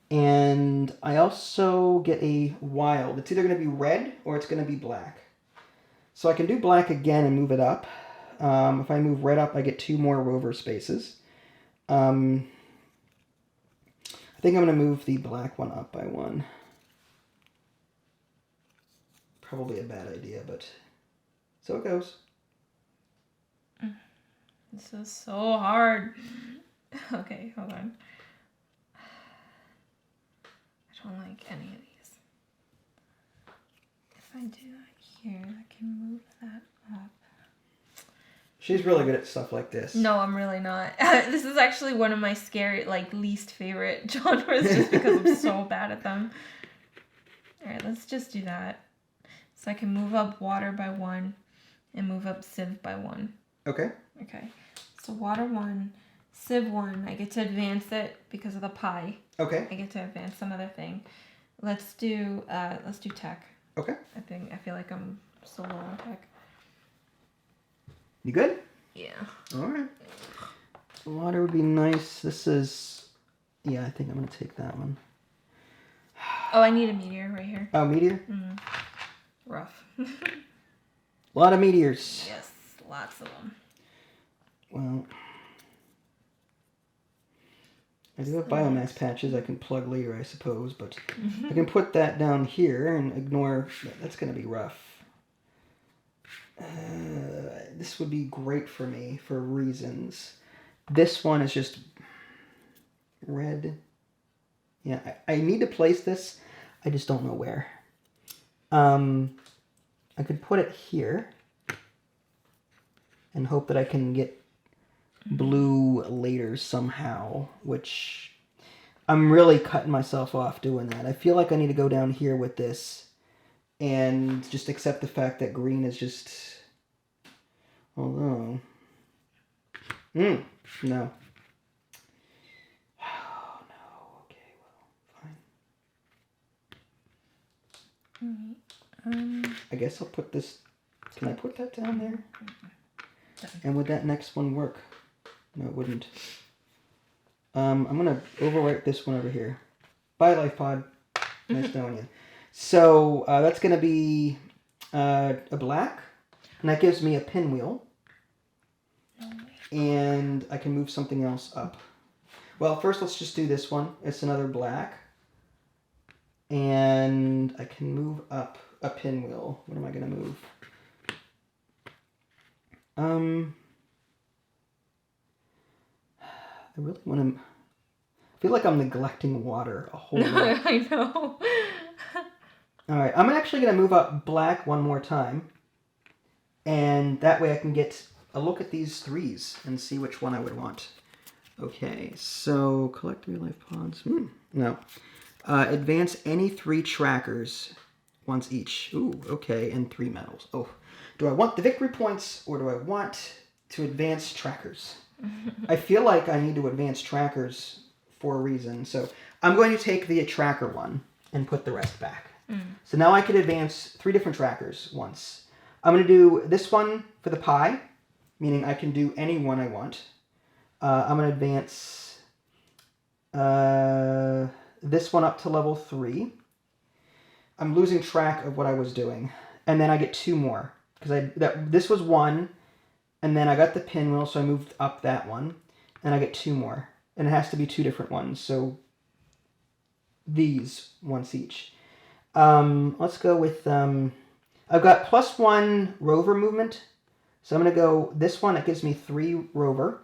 And I also get a wild. It's either going to be red or it's going to be black. So I can do black again and move it up. If I move red up, I get 2 more rover spaces. I think I'm going to move the black one up by 1. Probably a bad idea, but so it goes. This is so hard. Okay, hold on. I don't like any of these. If I do that here, I can move that up. She's really good at stuff like this. No, I'm really not. This is actually one of my scary, least favorite genres just because I'm so bad at them. Alright, let's just do that. So I can move up water by 1 and move up sieve by 1. Okay. Okay. So water 1, sieve 1. I get to advance it because of the pie. Okay. I get to advance some other thing. Let's do tech. Okay. I feel like I'm so low on tech. You good? Yeah. Alright. Water would be nice. This is... Yeah, I think I'm going to take that one. Oh, I need a meteor right here. Oh, meteor? Mm-hmm. Rough. A lot of meteors. Yes, lots of them. Well... I do have biomass patches I can plug later, I suppose, but I can put that down here and ignore... That's going to be rough. This would be great for me for reasons. This one is just red. Yeah, I need to place this. I just don't know where. I could put it here and hope that I can get blue later somehow, which I'm really cutting myself off doing that. I feel like I need to go down here with this and just accept the fact that green is just... Although... no. Oh, no. Okay, well, fine. I guess I'll put this... Can I put that down there? And would that next one work? No, it wouldn't. I'm going to overwrite this one over here. Bye, Life Pod. Nice knowing you. So, that's going to be a black. And that gives me a pinwheel. And I can move something else up. Well, first let's just do this one. It's another black. And I can move up a pinwheel. What am I going to move? I really want to... I feel like I'm neglecting water a whole lot. I know. Alright, I'm actually going to move up black one more time. And that way I can get a look at these 3s and see which one I would want. Okay, so collect 3 life pods. No. Advance any 3 trackers once each. Ooh, okay, and 3 medals. Oh, do I want the victory points or do I want to advance trackers? I feel like I need to advance trackers for a reason. So I'm going to take the tracker one and put the rest back. So now I can advance 3 different trackers once. I'm going to do this one for the pie, meaning I can do any one I want. I'm going to advance this one up to level 3. I'm losing track of what I was doing. And then I get 2 more. Because this was 1, and then I got the pinwheel, so I moved up that one. And I get 2 more. And it has to be 2 different ones, so these once each. Let's go with... I've got +1 rover movement. So I'm going to go this one. It gives me 3 rover.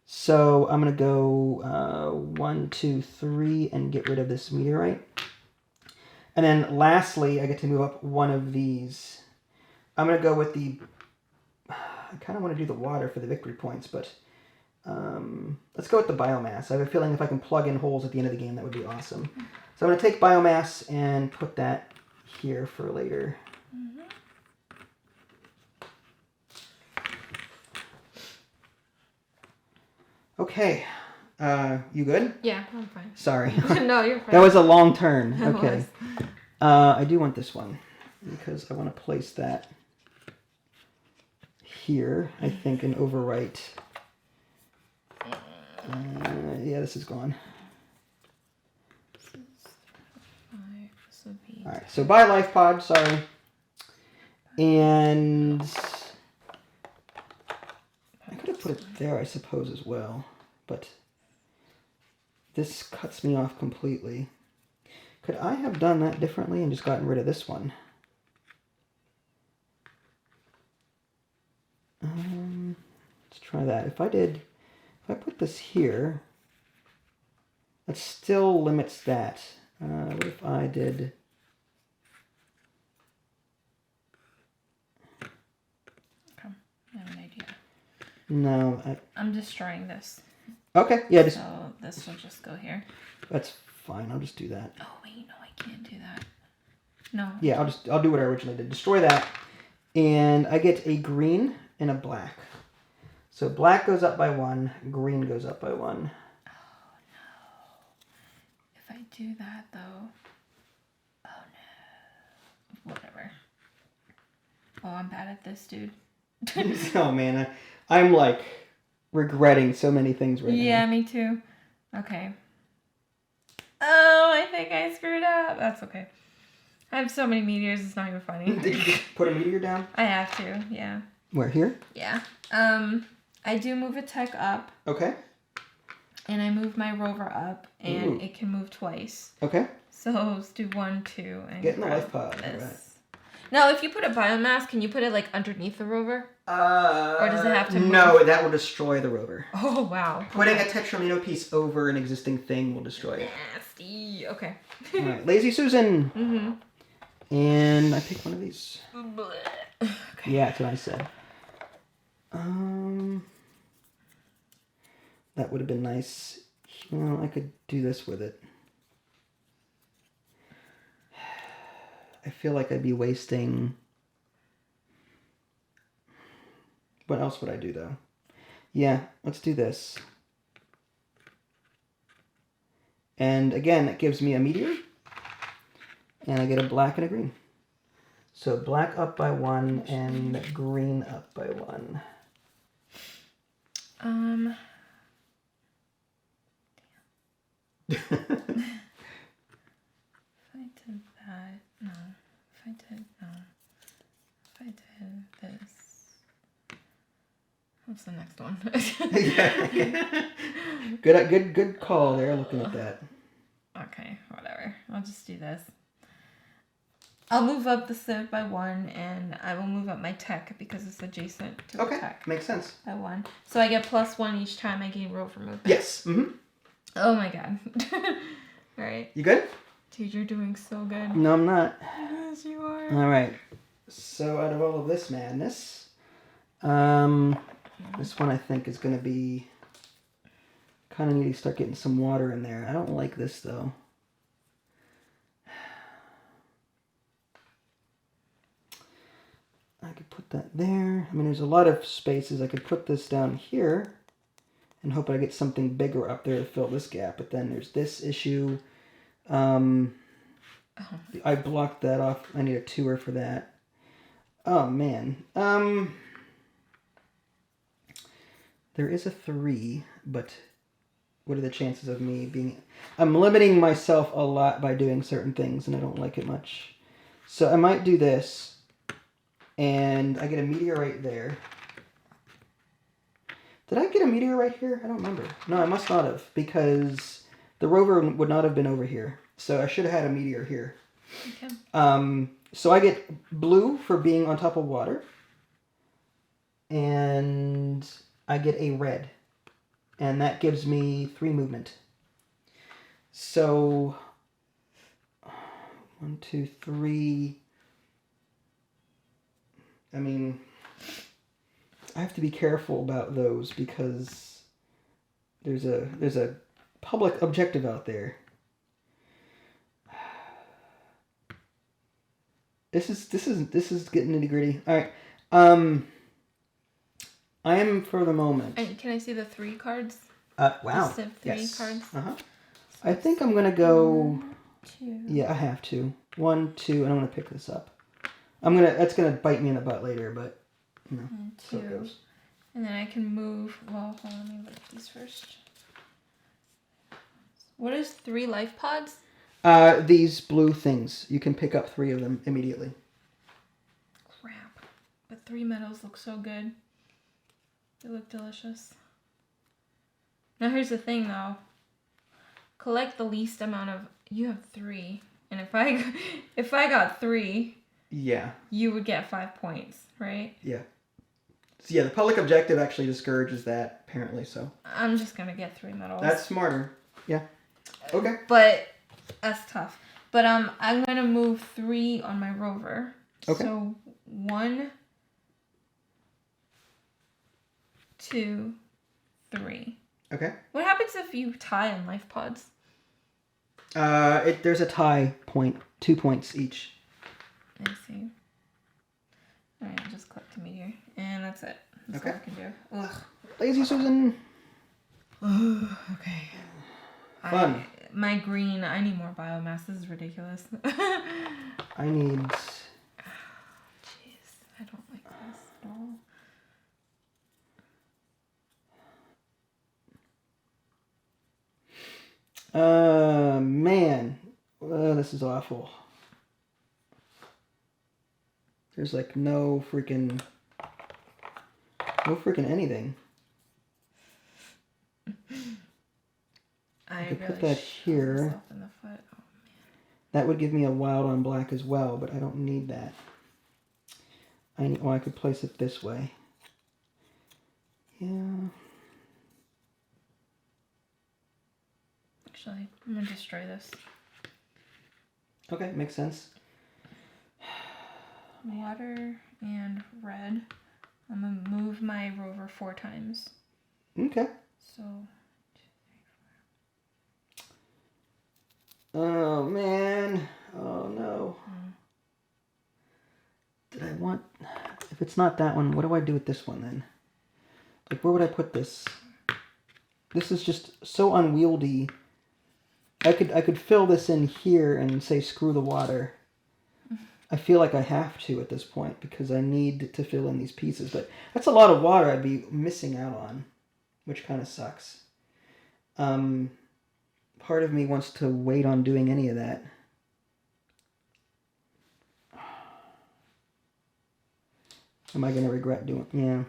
So I'm going to go 1, 2, 3 and get rid of this meteorite. And then lastly, I get to move up one of these. I'm going to go with the... I kind of want to do the water for the victory points, but let's go with the biomass. I have a feeling if I can plug in holes at the end of the game, that would be awesome. So I'm going to take biomass and put that here for later. Okay. You good? Yeah, I'm fine. Sorry. No, you're fine. That was a long turn. It Okay. was. I do want this one because I want to place that here, I think, and overwrite. Yeah, this is gone. All right, so buy life pod, sorry. And I could have put it there, I suppose, as well, but this cuts me off completely. Could I have done that differently and just gotten rid of this one? Let's try that. If I put this here, that still limits that. What if I did... Okay, I have an idea. No, I'm destroying this. Okay, yeah, just... So this will just go here. That's fine, I'll just do that. Oh, wait, no, I can't do that. No. Yeah, I'll do what I originally did. Destroy that. And I get a green and a black. So black goes up by 1, green goes up by 1. Oh, no. If I do that, though... Oh, no. Whatever. Oh, I'm bad at this, dude. Oh, man. I'm, like, regretting so many things right now. Yeah, me too. Okay. Oh, I think I screwed up. That's okay. I have so many meteors, it's not even funny. Did you put a meteor down? I have to, yeah. Where, here? Yeah. I do move a tech up. Okay. And I move my rover up, and it can move twice. Okay. So let's do 1, 2, and get in the life pod. This. Right. Now, if you put a biomass, can you put it like underneath the rover? Or does it have to move? No, that will destroy the rover. Oh, wow. Putting a tetramino piece over an existing thing will destroy it. Nasty. Okay. All right, Lazy Susan. Mm-hmm. And I pick one of these. Okay. Yeah, that's what I said. That would have been nice. Well, I could do this with it. I feel like I'd be wasting... What else would I do, though? Yeah, let's do this. And again, it gives me a meteor. And I get a black and a green. So black up by 1 and green up by 1. If I did that, no. If I did, no. If I did this, what's the next one? Good call there. Looking at that. Okay, whatever. I'll just do this. I'll move up the civ by 1, and I will move up my tech because it's adjacent to the tech. Makes sense. By 1, so I get +1 each time I gain rover movement. Yes. Mm-hmm. Oh my god. All right. You good? Dude, you're doing so good. No, I'm not. Yes, you are. All right. So out of all of this madness, this one I think is going to be kind of need to start getting some water in there. I don't like this though. I could put that there. I mean, there's a lot of spaces. I could put this down here and hope I get something bigger up there to fill this gap. But then there's this issue. I blocked that off. I need a 2-er for that. Oh, man. There is a 3, but what are the chances of me being... I'm limiting myself a lot by doing certain things, and I don't like it much. So I might do this, and I get a meteorite there. Did I get a meteorite here? I don't remember. No, I must not have, because the rover would not have been over here. So I should have had a meteor here. Okay. So I get blue for being on top of water. And I get a red. And that gives me 3 movement. So 1, 2, 3. I mean, I have to be careful about those because there's a public objective out there. This is getting nitty gritty. All right. I am for the moment. And can I see the 3 cards? Wow. Just have 3 cards. Uh-huh. I think I'm going to go... 1, 2. Yeah, I have to. 1, 2, and I'm going to pick this up. That's going to bite me in the butt later, but, you know, And 2. So it goes. And then I can move... Well, hold on, let me look at these first. What is 3 life pods? These blue things. You can pick up 3 of them immediately. Crap. But 3 metals look so good. They look delicious. Now here's the thing, though. Collect the least amount of... You have 3. And if I got 3... Yeah. You would get 5 points, right? Yeah. So yeah, the public objective actually discourages that, apparently, so. I'm just going to get 3 medals. That's smarter. Yeah. Okay. But that's tough. But I'm going to move 3 on my rover. Okay. So 1, 2, 3. Okay. What happens if you tie on life pods? There's a tie point, 2 points each. I see. Alright, I'll just collect a meteor. And that's it. That's Okay. all I can do. Ugh. Lazy Susan. Okay. Fun. My green, I need more biomass. This is ridiculous. I need... Jeez, I don't like this at all. Man. This is awful. There's like no freaking anything. I could really put that shot here. myself in the foot. Oh, That would give me a wild on black as well, but I don't need that. I could place it this way. Yeah. Actually, I'm gonna destroy this. Okay, makes sense. Water and red. I'm gonna move my rover 4 times. Okay. So, 2, 3, 4. Oh, man. Oh, no. Did I want... If it's not that one, what do I do with this one, then? Like, where would I put this? This is just so unwieldy. I could fill this in here and say, screw the water. I feel like I have to at this point because I need to fill in these pieces. But that's a lot of water I'd be missing out on, which kind of sucks. Part of me wants to wait on doing any of that. Am I going to regret doing... Yeah.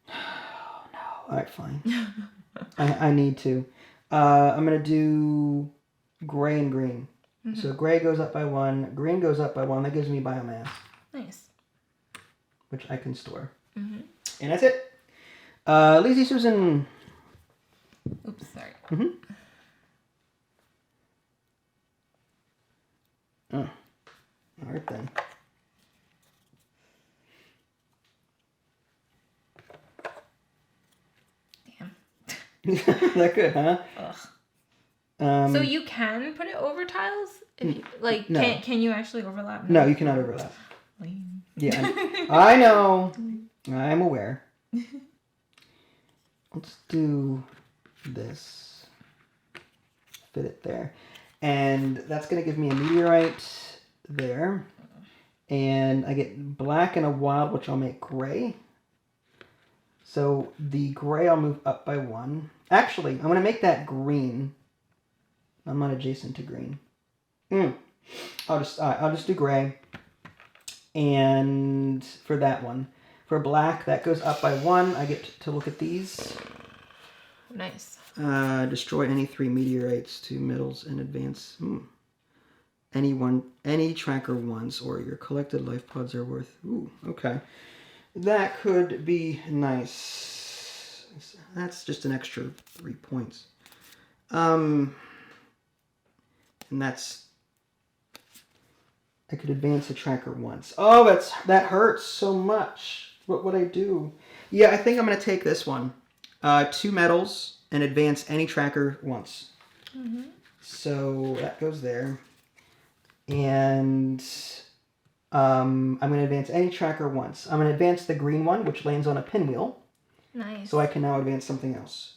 Oh, no. All right, fine. I need to. I'm going to do gray and green. Mm-hmm. So gray goes up by 1. Green goes up by 1. That gives me biomass. Nice. Which I can store. Mm-hmm. And that's it. Lazy Susan. Oops, sorry. Mm-hmm. Oh. All right, then. That good, huh? Ugh. So you can put it over tiles? If you, like, no. Can you actually overlap? No, you cannot overlap. Lame. Yeah, I know. I'm aware. Let's do this. Fit it there. And that's going to give me a meteorite there. And I get black and a wild, which I'll make gray. So the gray I'll move up by 1. Actually, I'm going to make that green. I'm not adjacent to green. I'll just do gray. And for that one. For black, that goes up by 1. I get to look at these. Nice. Destroy any 3 meteorites to metals and advance. Any tracker ones or your collected life pods are worth. Ooh, okay. That could be nice. That's just an extra 3 points. And that's... I could advance a tracker once. Oh, that hurts so much. What would I do? Yeah, I think I'm going to take this one. 2 metals and advance any tracker once. Mm-hmm. So that goes there. And I'm going to advance any tracker once. I'm going to advance the green one, which lands on a pinwheel. Nice. So I can now advance something else.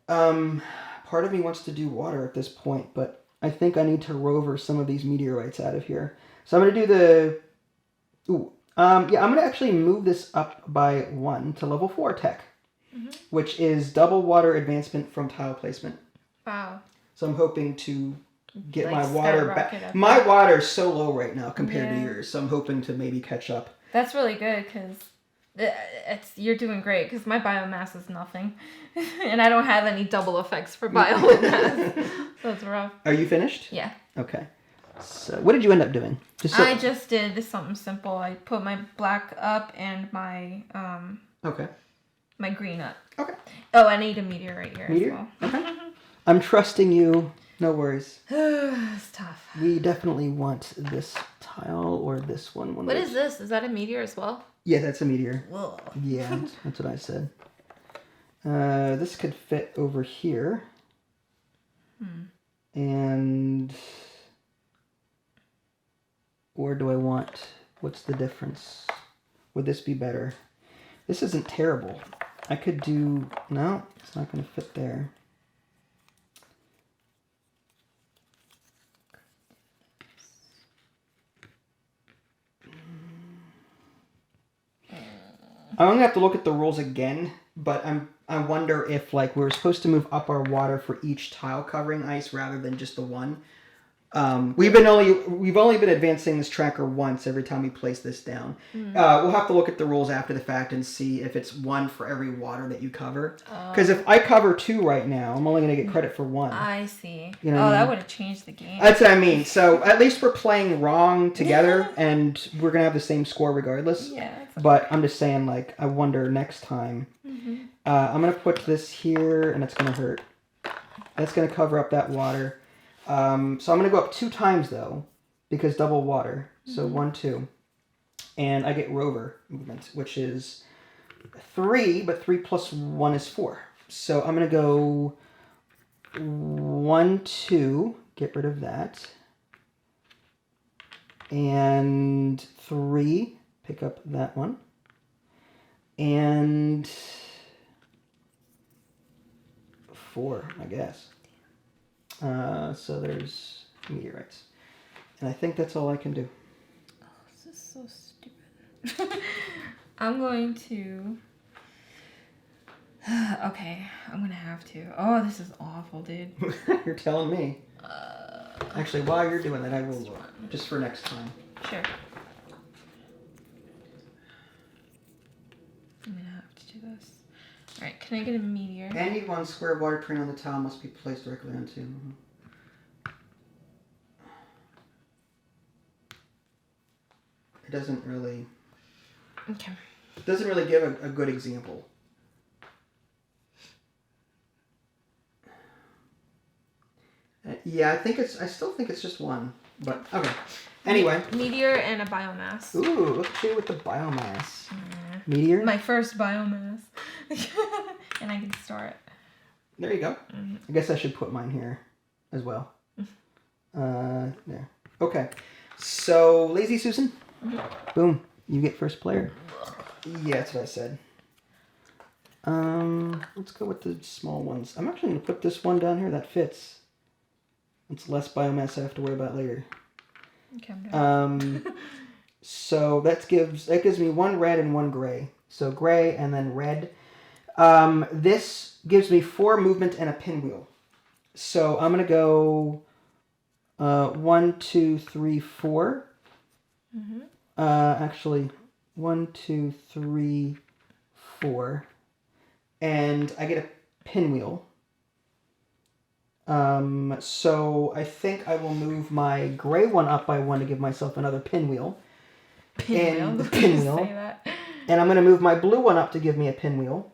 Part of me wants to do water at this point, but I think I need to rover some of these meteorites out of here. So I'm going to do the... I'm going to actually move this up by 1 to level 4 tech, which is double water advancement from tile placement. Wow. So I'm hoping to get like my water back. My there. water is so low right now compared to yours, so I'm hoping to maybe catch up. That's really good because you're doing great because my biomass is nothing, and I don't have any double effects for biomass, so it's rough. Are you finished? Yeah. Okay. So what did you end up doing? I just did something simple. I put my black up and my my green up. Okay. Oh, I need a meteor right here as well. Okay. I'm trusting you. No worries. It's tough. We definitely want this tile or this one. What is this? Is that a meteor as well? Yeah, that's a meteor. Whoa. Yeah, that's what I said. This could fit over here. And... Or do I want... What's the difference? Would this be better? This isn't terrible. I could do... No, it's not going to fit there. I'm going to have to look at the rules again, but I wonder if like we're supposed to move up our water for each tile covering ice rather than just the one. We've only been advancing this tracker once every time we place this down. We'll have to look at the rules after the fact and see if it's 1 for every water that you cover. Because if I cover 2 right now, I'm only going to get credit for 1. I see. You know that would have changed the game. That's what I mean. So at least we're playing wrong together, and we're going to have the same score regardless. Yeah. But I'm just saying, like, I wonder next time. I'm going to put this here, and it's going to hurt. That's going to cover up that water. So I'm going to go up 2 times, though, because double water. So 1, 2. And I get rover movement, which is 3, but 3 plus 1 is 4. So I'm going to go 1, 2, get rid of that. And 3, pick up that one. And 4, I guess. So there's meteorites. And I think that's all I can do. Oh, this is so stupid. I'm going to... Okay, I'm going to have to. Oh, this is awful, dude. You're telling me. Actually, while you're doing that, I will look. Just for next time. Sure. I'm going to have to do this. Alright, can I get a meteor? Any one square water print on the tile must be placed directly onto. It doesn't really. Okay. It doesn't really give a good example. Yeah, I still think it's just 1. But okay. Anyway. Meteor and a biomass. Ooh, look at you with the biomass. Meteor? My first biomass. And I can store it. There you go. I guess I should put mine here as well. There. Okay. So, Lazy Susan. Boom. You get first player. Yeah, that's what I said. Let's go with the small ones. I'm actually going to put this one down here. That fits. It's less biomass I have to worry about later. Okay, I'm done. So that gives me 1 red and 1 gray. So gray and then red. This gives me 4 movement and a pinwheel. So I'm going to go 1, 2, 3, 4. Actually, 1, 2, 3, 4. And I get a pinwheel. So I think I will move my gray one up by 1 to give myself another pinwheel. Pinwheel. And I'm going to move my blue one up to give me a pinwheel.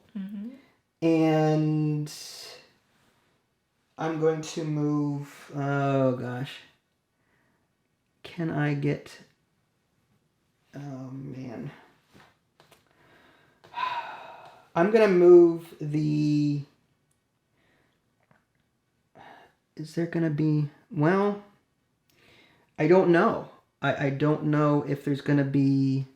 And I'm going to move... Oh, gosh. Can I get... Oh, man. I'm going to move the... Is there going to be... Well, I don't know. I don't know if there's going to be...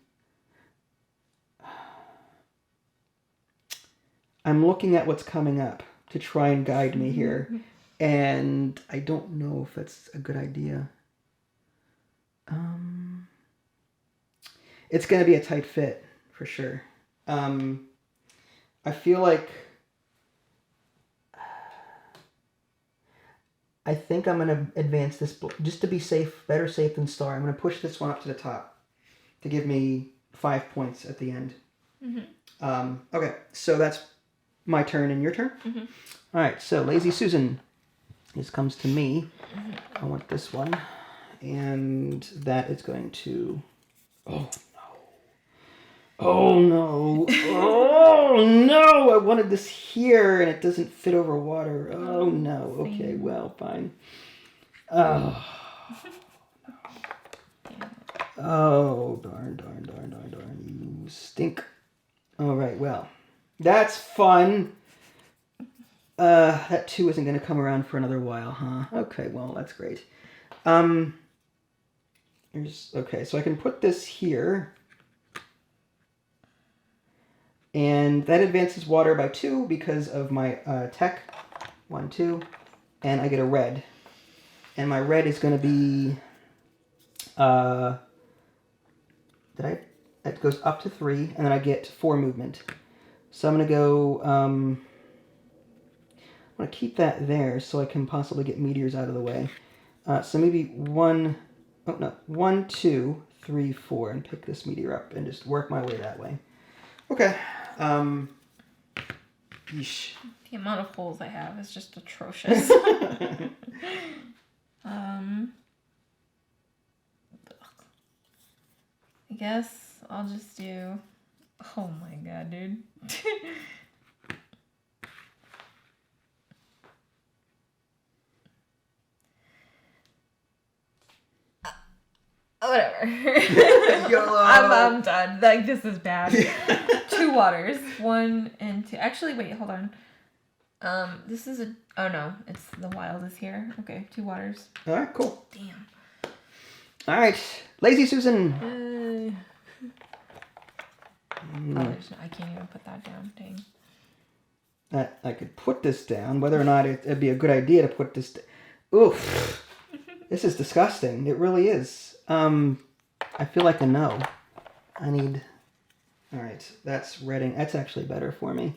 I'm looking at what's coming up to try and guide me here. And I don't know if that's a good idea. It's going to be a tight fit, for sure. I feel like... I think I'm going to advance this, just to be safe, better safe than sorry. I'm going to push this one up to the top to give me 5 points at the end. Okay, so that's my turn and your turn. All right, so Lazy Susan. This comes to me. I want this one. And that is going to... Oh, no. Oh, no. Oh, no. I wanted this here, and it doesn't fit over water. Oh, no. Okay, well, fine. Oh. Oh, darn. You stink. All right, well. That's fun. That 2 isn't going to come around for another while, huh? Okay, well, that's great. Okay, so I can put this here. And that advances water by 2 because of my tech. 1, 2. And I get a red. And my red is going to be... It goes up to 3, and then I get 4 movement. So I'm going to go... I'm going to keep that there so I can possibly get meteors out of the way. So maybe 1, 2, 3, 4, and pick this meteor up and just work my way that way. Okay. Yeesh. The amount of holes I have is just atrocious. I guess I'll just do... Oh my god, dude. Whatever. I'm done. Like, this is bad. 2 waters. 1 and 2. Actually, wait, hold on. This is a... Oh, no. It's the wild is here. Okay, 2 waters. All right, cool. Damn. All right. Lazy Susan. I can't even put that down. Dang. I could put this down. Whether or not it'd be a good idea to put this... Oof. This is disgusting. It really is. I feel like a no. I need... Alright, that's redding. That's actually better for me.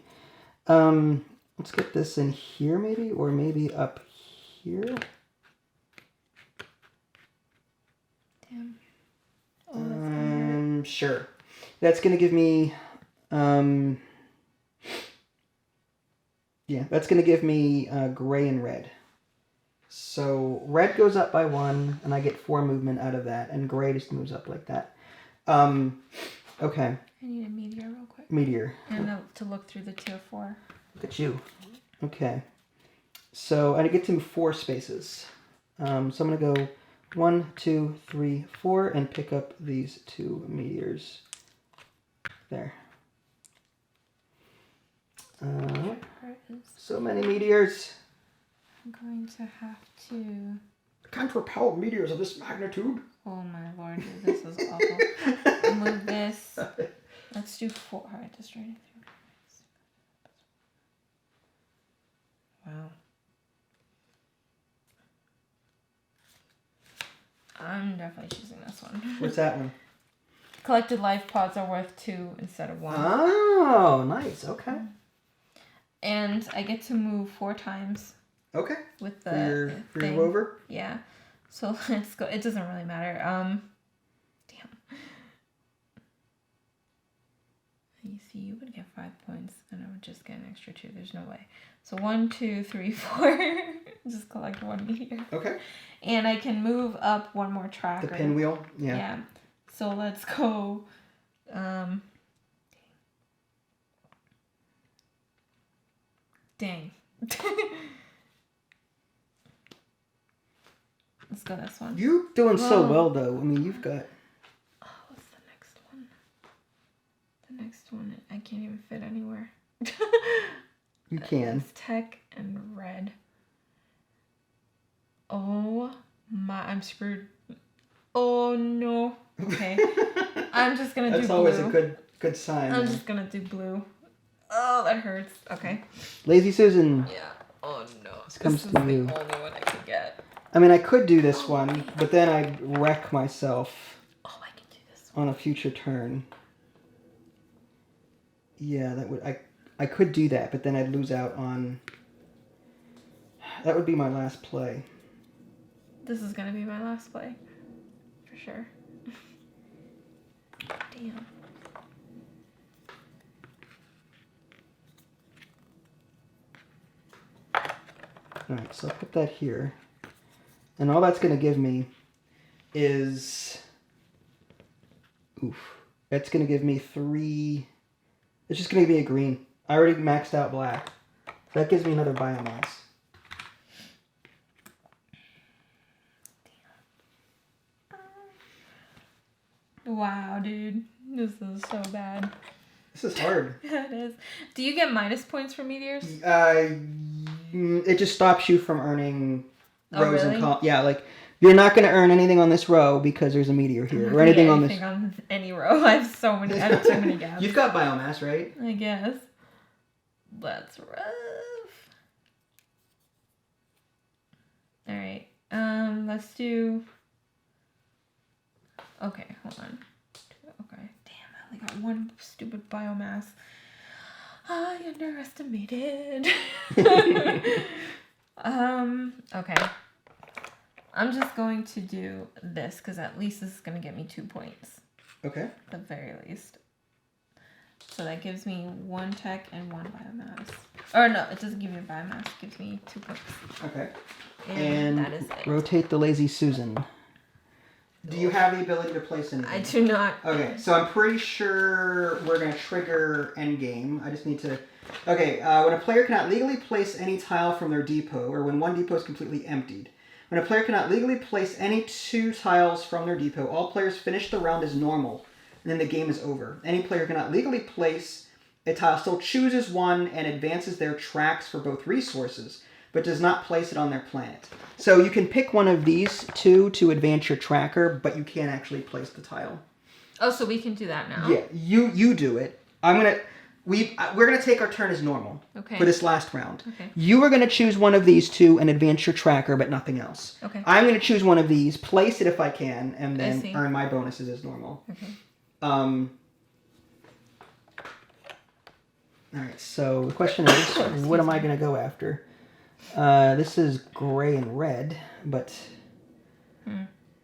Let's get this in here maybe, or maybe up here. Damn. Sure. That's going to give me... yeah, that's going to give me gray and red. So red goes up by 1, and I get 4 movement out of that, and gray just moves up like that. Okay. I need a meteor real quick. Meteor. And to look through the tier 4. Look at you. Okay. So I get to move 4 spaces. So I'm going to go 1, 2, 3, 4, and pick up these 2 meteors. There. So many meteors. I'm going to have to... I can't repel meteors of this magnitude. Oh my lord, dude, this is awful. Move this. Let's do 4. Alright, just right through. Wow. I'm definitely choosing this one. What's that one? Collected life pods are worth 2 instead of 1. Oh, nice. Okay. And I get to move 4 times. Okay. With the for your rover? Yeah. So let's go. It doesn't really matter. Damn. You see, you would get 5 points, and I would just get an extra 2. There's no way. So 1, 2, 3, 4. Just collect 1 meteor. Okay. And I can move up 1 more track. The pinwheel? Yeah. Yeah. So let's go. Dang. Let's go this one. You're doing so well, though. I mean, you've got... Oh, what's the next one? The next one, I can't even fit anywhere. You can. It's tech and red. Oh my, I'm screwed. Oh no. Okay. I'm just gonna do blue. That's always a good sign. I'm just gonna do blue. Oh, that hurts. Okay. Lazy Susan. Yeah. Oh no. This comes is to the you. only one I could get. I mean, I could do this one, but then I'd wreck myself. Oh, I can do this one. On a future turn. Yeah, that would I could do that, but then I'd lose out on. That would be my last play. This is gonna be my last play, for sure. Damn. Alright, so I'll put that here. And all that's going to give me is... Oof. That's going to give me 3... It's just going to give me a green. I already maxed out black. That gives me another biomass. Wow, dude. This is so bad. This is hard. Yeah, it is. Do you get minus points for meteors? It just stops you from earning rows really? and columns. Yeah, like you're not going to earn anything on this row because there's a meteor here, or anything on this. On any row. I have so many. I have too many gaps. You've got biomass, right? I guess. That's rough. All right. Let's do. Okay, hold on. Okay. Damn, I only got one stupid biomass. I underestimated. Okay. I'm just going to do this because at least this is going to get me 2 points. Okay. At the very least. So that gives me 1 tech and 1 biomass. Or no, it doesn't give me a biomass. It gives me 2 points. Okay. And that is it. Rotate the Lazy Susan. Do you have the ability to place anything? I do not. Okay, so I'm pretty sure we're going to trigger endgame. I just need to... Okay, when a player cannot legally place any tile from their depot, or when one depot is completely emptied. When a player cannot legally place any 2 tiles from their depot, all players finish the round as normal, and then the game is over. Any player cannot legally place a tile still chooses one and advances their tracks for both resources, but does not place it on their planet. So you can pick one of these 2 to advance your tracker, but you can't actually place the tile. Oh, so we can do that now? Yeah, you do it. We're gonna take our turn as normal for this last round. Okay. You are gonna choose one of these 2 and advance your tracker, but nothing else. Okay. I'm gonna choose one of these, place it if I can, and then earn my bonuses as normal. Okay. All right. So the question is, what am I gonna go after? This is gray and red, but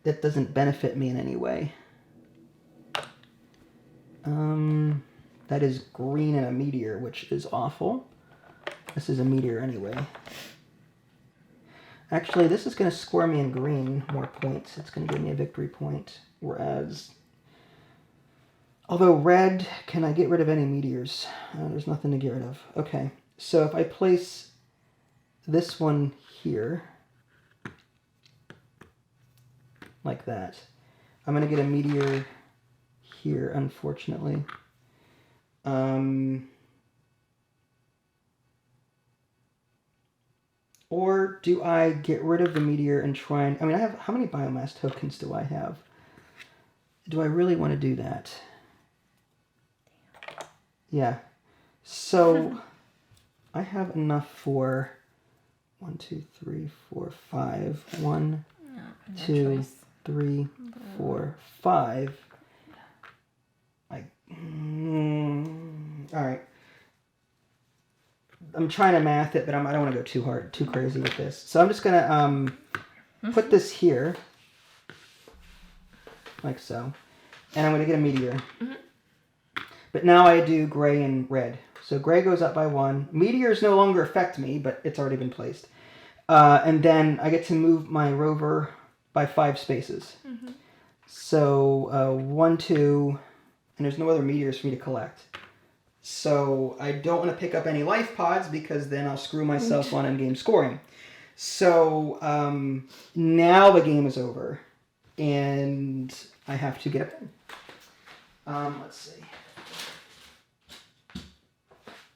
that doesn't benefit me in any way. That is green and a meteor, which is awful. This is a meteor anyway. Actually, this is going to score me in green more points. It's going to give me a victory point. Whereas, although red, can I get rid of any meteors? There's nothing to get rid of. Okay, so if I place this one here, like that, I'm going to get a meteor here, unfortunately. Or do I get rid of the meteor and try and... I mean, I have... How many biomass tokens do I have? Do I really want to do that? Yeah. So, I have enough for... 1, 2, 3, 4, 5. 1, 2, 3, 4, 5. All right. I'm trying to math it, but I don't want to go too crazy with this. So I'm just gonna put this here, like so, and I'm gonna get a meteor. But now I do gray and red. So gray goes up by 1. Meteors no longer affect me, but it's already been placed. And then I get to move my rover by 5 spaces. So 1, 2, and there's no other meteors for me to collect. So I don't want to pick up any life pods because then I'll screw myself on endgame scoring. So now the game is over and I have to get up in. Let's see.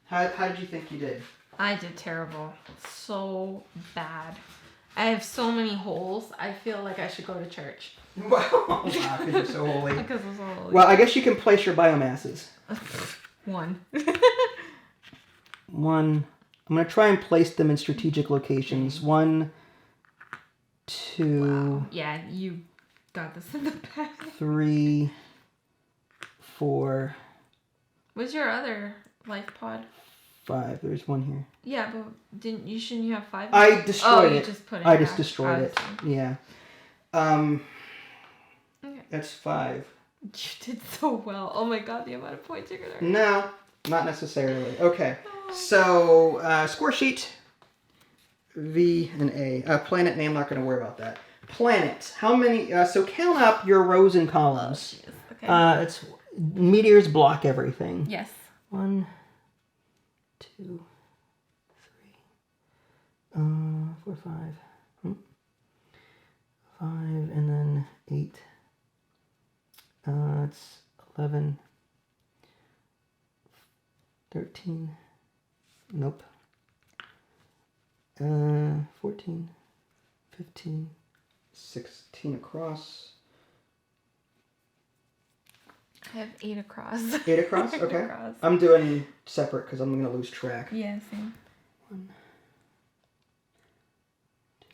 How did you think you did? I did terrible. So bad. I have so many holes. I feel like I should go to church. Wow, because you're so holy. Because I'm so holy. Well, I guess you can place your biomasses. 1. 1. I'm going to try and place them in strategic locations. 1, 2. Wow. Yeah, you got this in the back. 3, 4. What's your other life pod? 5. There's one here. Yeah, but shouldn't you have 5? I destroyed it. You just put it I back. just destroyed it. Yeah. Okay. That's 5. You did so well. Oh my god, the amount of points you're gonna earn. No, not necessarily. Okay. So, score sheet. V and A. Planet name, not going to worry about that. Planet. How many? So count up your rows and columns. Oh, okay. It's meteors block everything. Yes. 1, 2, 3, 4, 5. 5 and then 8. It's 11. 13. Nope. 14. 15. 16 across. I have 8 across. 8 across? Okay. Across. I'm doing separate because I'm going to lose track. Yeah, same. 1, 2,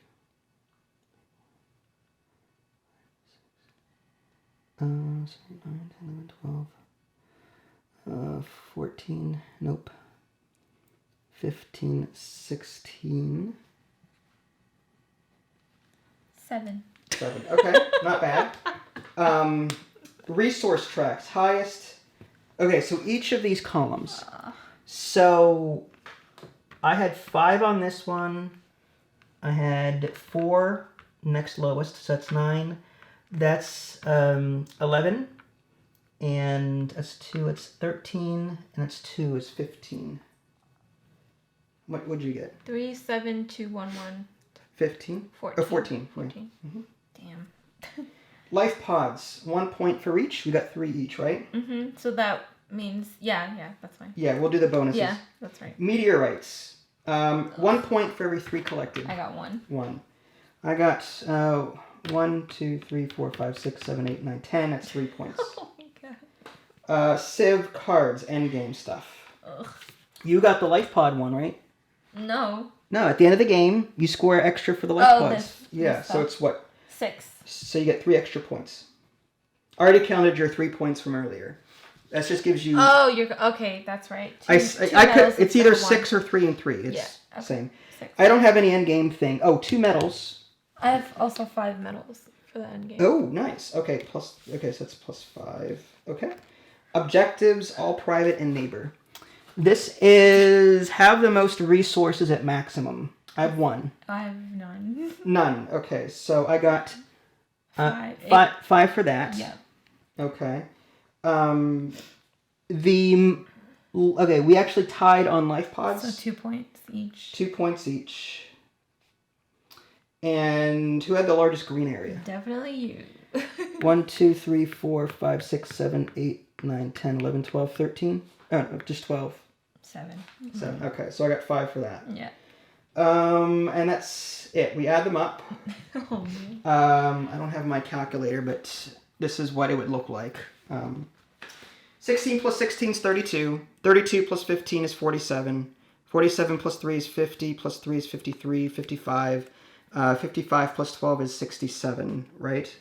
7, 8, 9, 10, 11, 12. 14. Nope. 15, 16. 7. 7. Okay, not bad. Resource tracks, highest. Okay, so each of these columns. So I had 5 on this one. I had 4 next lowest, so that's 9. That's 11. And that's 2, it's 13. And that's 2 is 15. What would you get? 3, 7, 2, 1, 1. 15? 14. 14. 14. Mm-hmm. Damn. Life pods, 1 point for each. We got 3 each, right? Mm-hmm. So that means, yeah, that's fine. Yeah, we'll do the bonuses. Yeah, that's right. Meteorites, 1 point for every 3 collected. I got 1. 1. I got 1, 2, 3, 4, 5, 6, 7, 8, 9, 10. That's 3 points. Oh my god. Civ cards, endgame stuff. Ugh. You got the life pod one, right? No. No, at the end of the game, you score extra for the life pods. This so it's what? 6. So you get 3 extra points. I already counted your 3 points from earlier. That just gives you. Oh, you're okay. That's right. I could. It's either 6 or 3 and 3. It's okay. same. 6. I don't have any end game thing. Oh, 2 medals. I have also 5 medals for the end game. Oh, nice. Okay, okay, so that's +5. Okay. Objectives, all private and neighbor. This is have the most resources at maximum. I have 1. I have none. None. Okay, so I got 5. 5 for that. Yeah. Okay. Okay, we actually tied on life pods. So 2 points each. 2 points each. And who had the largest green area? Definitely you. 1, 2, 3, 4, 5, 6, 7, 8, 9, 10, 11, 12, 13. Oh, no, just 12. 7. 7. Okay, so I got 5 for that. Yeah. And that's it. We add them up. Oh, man. I don't have my calculator, but this is what it would look like. 16 plus 16 is 32. 32 plus 15 is 47. 47 plus 3 is 50. Plus 3 is 53. 55. 55 plus 12 is 67, right?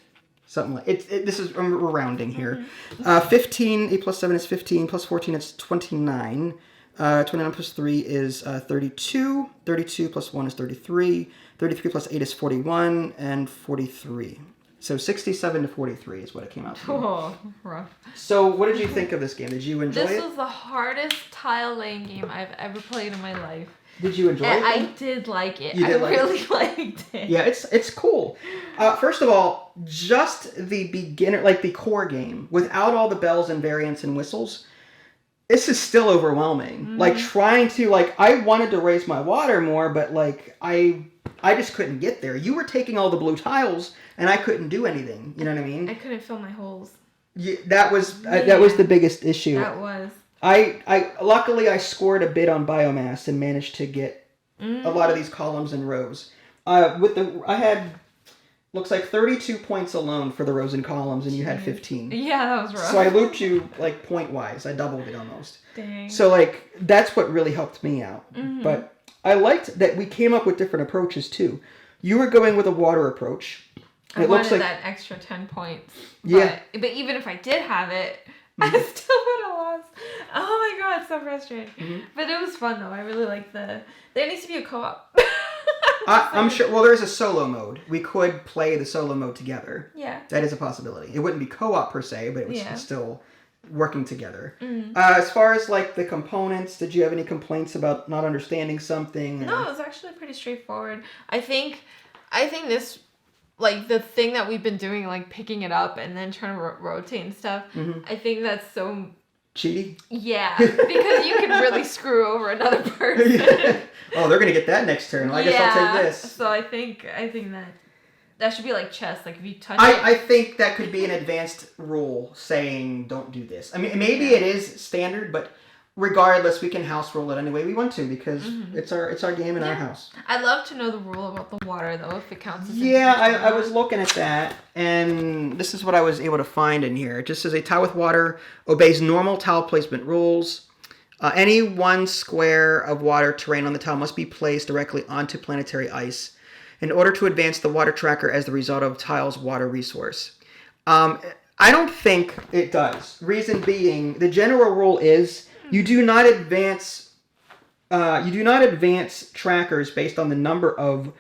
Something like it. This is, we're rounding here. 15, 8 plus 7 is 15. Plus 14 is 29. 29 plus 3 is 32. 32 plus 1 is 33. 33 plus 8 is 41. And 43. So 67 to 43 is what it came out to. Oh, rough. So what did you think of this game? Did you enjoy it? This was the hardest tile laying game I've ever played in my life. Did you enjoy it? I did like it. You did I really liked it. Yeah, it's cool. First of all, just the beginner, like the core game, without all the bells and variants and whistles, this is still overwhelming. Mm-hmm. Like trying to, I wanted to raise my water more, but I just couldn't get there. You were taking all the blue tiles, and I couldn't do anything. You know what I mean? I couldn't fill my holes. Yeah, that was the biggest issue. That was. I luckily I scored a bit on biomass and managed to get a lot of these columns and rows. I had looks like 32 points alone for the rows and columns, and you had 15. Yeah, that was rough. So I looped you, like, point-wise. I doubled it almost. Dang. So, like, that's what really helped me out. Mm-hmm. But I liked that we came up with different approaches, too. You were going with a water approach. I wanted that extra 10 points. But even if I did have it, I still would have lost. Oh my god, it's so frustrating. Mm-hmm. But it was fun, though. I really like there needs to be a co-op. I'm sure. Well, there is a solo mode. We could play the solo mode together. Yeah. That is a possibility. It wouldn't be co-op per se, but it was still working together. Mm. As far as like the components, did you have any complaints about not understanding something? No, it was actually pretty straightforward. I think this, like the thing that we've been doing, like picking it up and then trying to rotate and stuff. Mm-hmm. I think that's so cheaty. Yeah, because you can really screw over another person. Yeah. Oh, they're gonna get that next turn. Well, I guess I'll take this. So I think that should be like chess. Like if you touch I think that could be an advanced rule saying don't do this. I mean, maybe it is standard, but regardless, we can house rule it any way we want to because it's our game in our house. I'd love to know the rule about the water though, if it counts as I was looking at that, and this is what I was able to find in here. It just says a tile with water obeys normal tile placement rules. Any one square of water terrain on the tile must be placed directly onto planetary ice in order to advance the water tracker as the result of tile's water resource. I don't think it does. Reason being, the general rule is you do not advance trackers based on the number of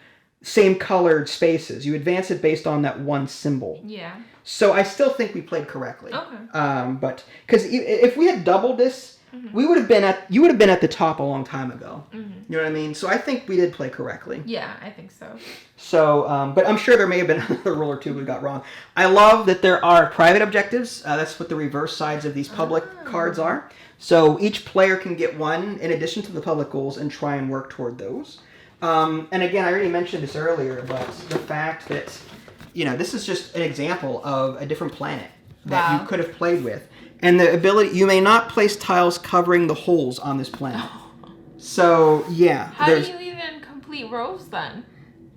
same colored spaces. You advance it based on that one symbol. Yeah. So I still think we played correctly. Okay. But because if we had doubled this, you would have been at the top a long time ago. Mm-hmm. You know what I mean? So I think we did play correctly. Yeah, I think so. So, but I'm sure there may have been another rule or two we got wrong. I love that there are private objectives. That's what the reverse sides of these public cards are. So each player can get one in addition to the public goals and try and work toward those. And again, I already mentioned this earlier, but the fact that, this is just an example of a different planet that you could have played with. And the ability, you may not place tiles covering the holes on this planet. So, yeah. How do you even complete rows then?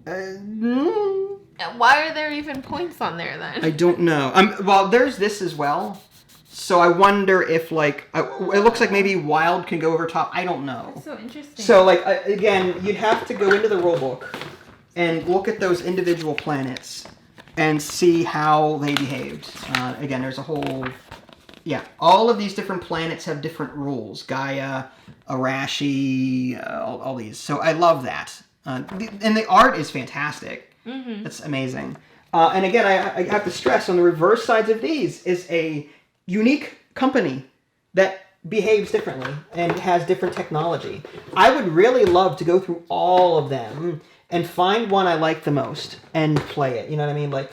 Why are there even points on there then? I don't know. Well, there's this as well. So I wonder if, it looks like maybe wild can go over top. I don't know. That's so interesting. So, again, you'd have to go into the rulebook and look at those individual planets and see how they behaved. Again, there's a whole... Yeah, all of these different planets have different rules. Gaia, Arashi, all these. So I love that. And the art is fantastic. Mm-hmm. It's amazing. And again, I have to stress, on the reverse sides of these is a unique company that behaves differently and has different technology. I would really love to go through all of them and find one I like the most and play it. You know what I mean? Like...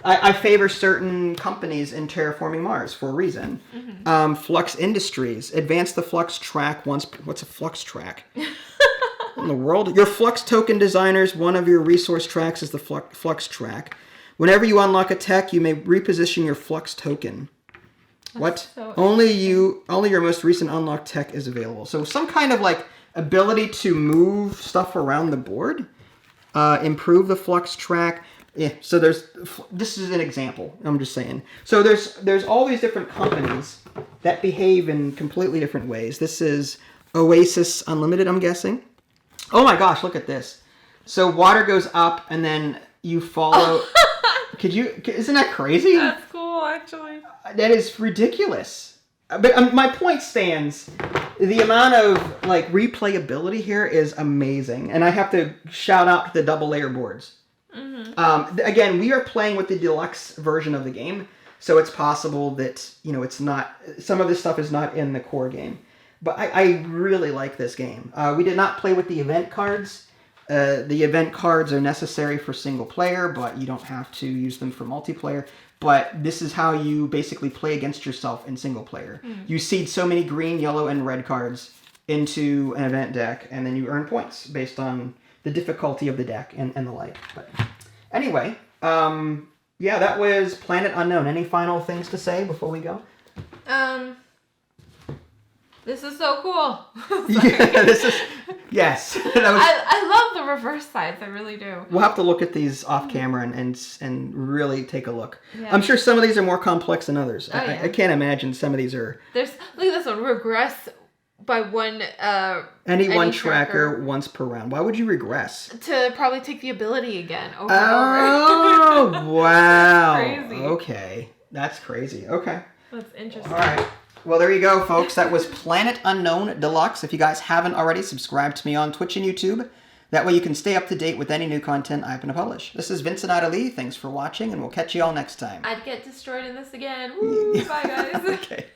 I favor certain companies in terraforming Mars for a reason. Mm-hmm. Flux Industries. Advance the Flux track once... What's a Flux track? In the world? Your Flux token designers, one of your resource tracks is the Flux track. Whenever you unlock a tech, you may reposition your Flux token. What? So only your most recent unlocked tech is available. So some kind of ability to move stuff around the board. Improve the Flux track. Yeah, so this is an example. I'm just saying. So there's all these different companies that behave in completely different ways. This is Oasis Unlimited, I'm guessing. Oh my gosh, look at this. So water goes up and then you follow. Isn't that crazy? That's cool, actually. That is ridiculous. But my point stands. The amount of replayability here is amazing, and I have to shout out to the double layer boards. Mm-hmm. Again, we are playing with the deluxe version of the game, so it's possible that it's not. Some of this stuff is not in the core game, but I really like this game. We did not play with the event cards. The event cards are necessary for single player, but you don't have to use them for multiplayer. But this is how you basically play against yourself in single player. Mm. You seed so many green, yellow, and red cards into an event deck, and then you earn points based on the difficulty of the deck and the like. But anyway, that was Planet Unknown. Any final things to say before we go? This is so cool. Yeah, this is... Yes. I love the reverse sides. I really do. We'll have to look at these off camera and really take a look. Yeah. I'm sure some of these are more complex than others. Oh, yeah. I can't imagine some of these are... Look at this one. Regress by one... any one tracker once per round. Why would you regress? To probably take the ability again over and over. Oh, wow. That's crazy. Okay. That's crazy. Okay. That's interesting. All right. Well, there you go, folks. That was Planet Unknown Deluxe. If you guys haven't already, subscribe to me on Twitch and YouTube. That way you can stay up to date with any new content I happen to publish. This is Vincent Lee. Thanks for watching, and we'll catch you all next time. I'd get destroyed in this again. Woo, bye, guys. Okay.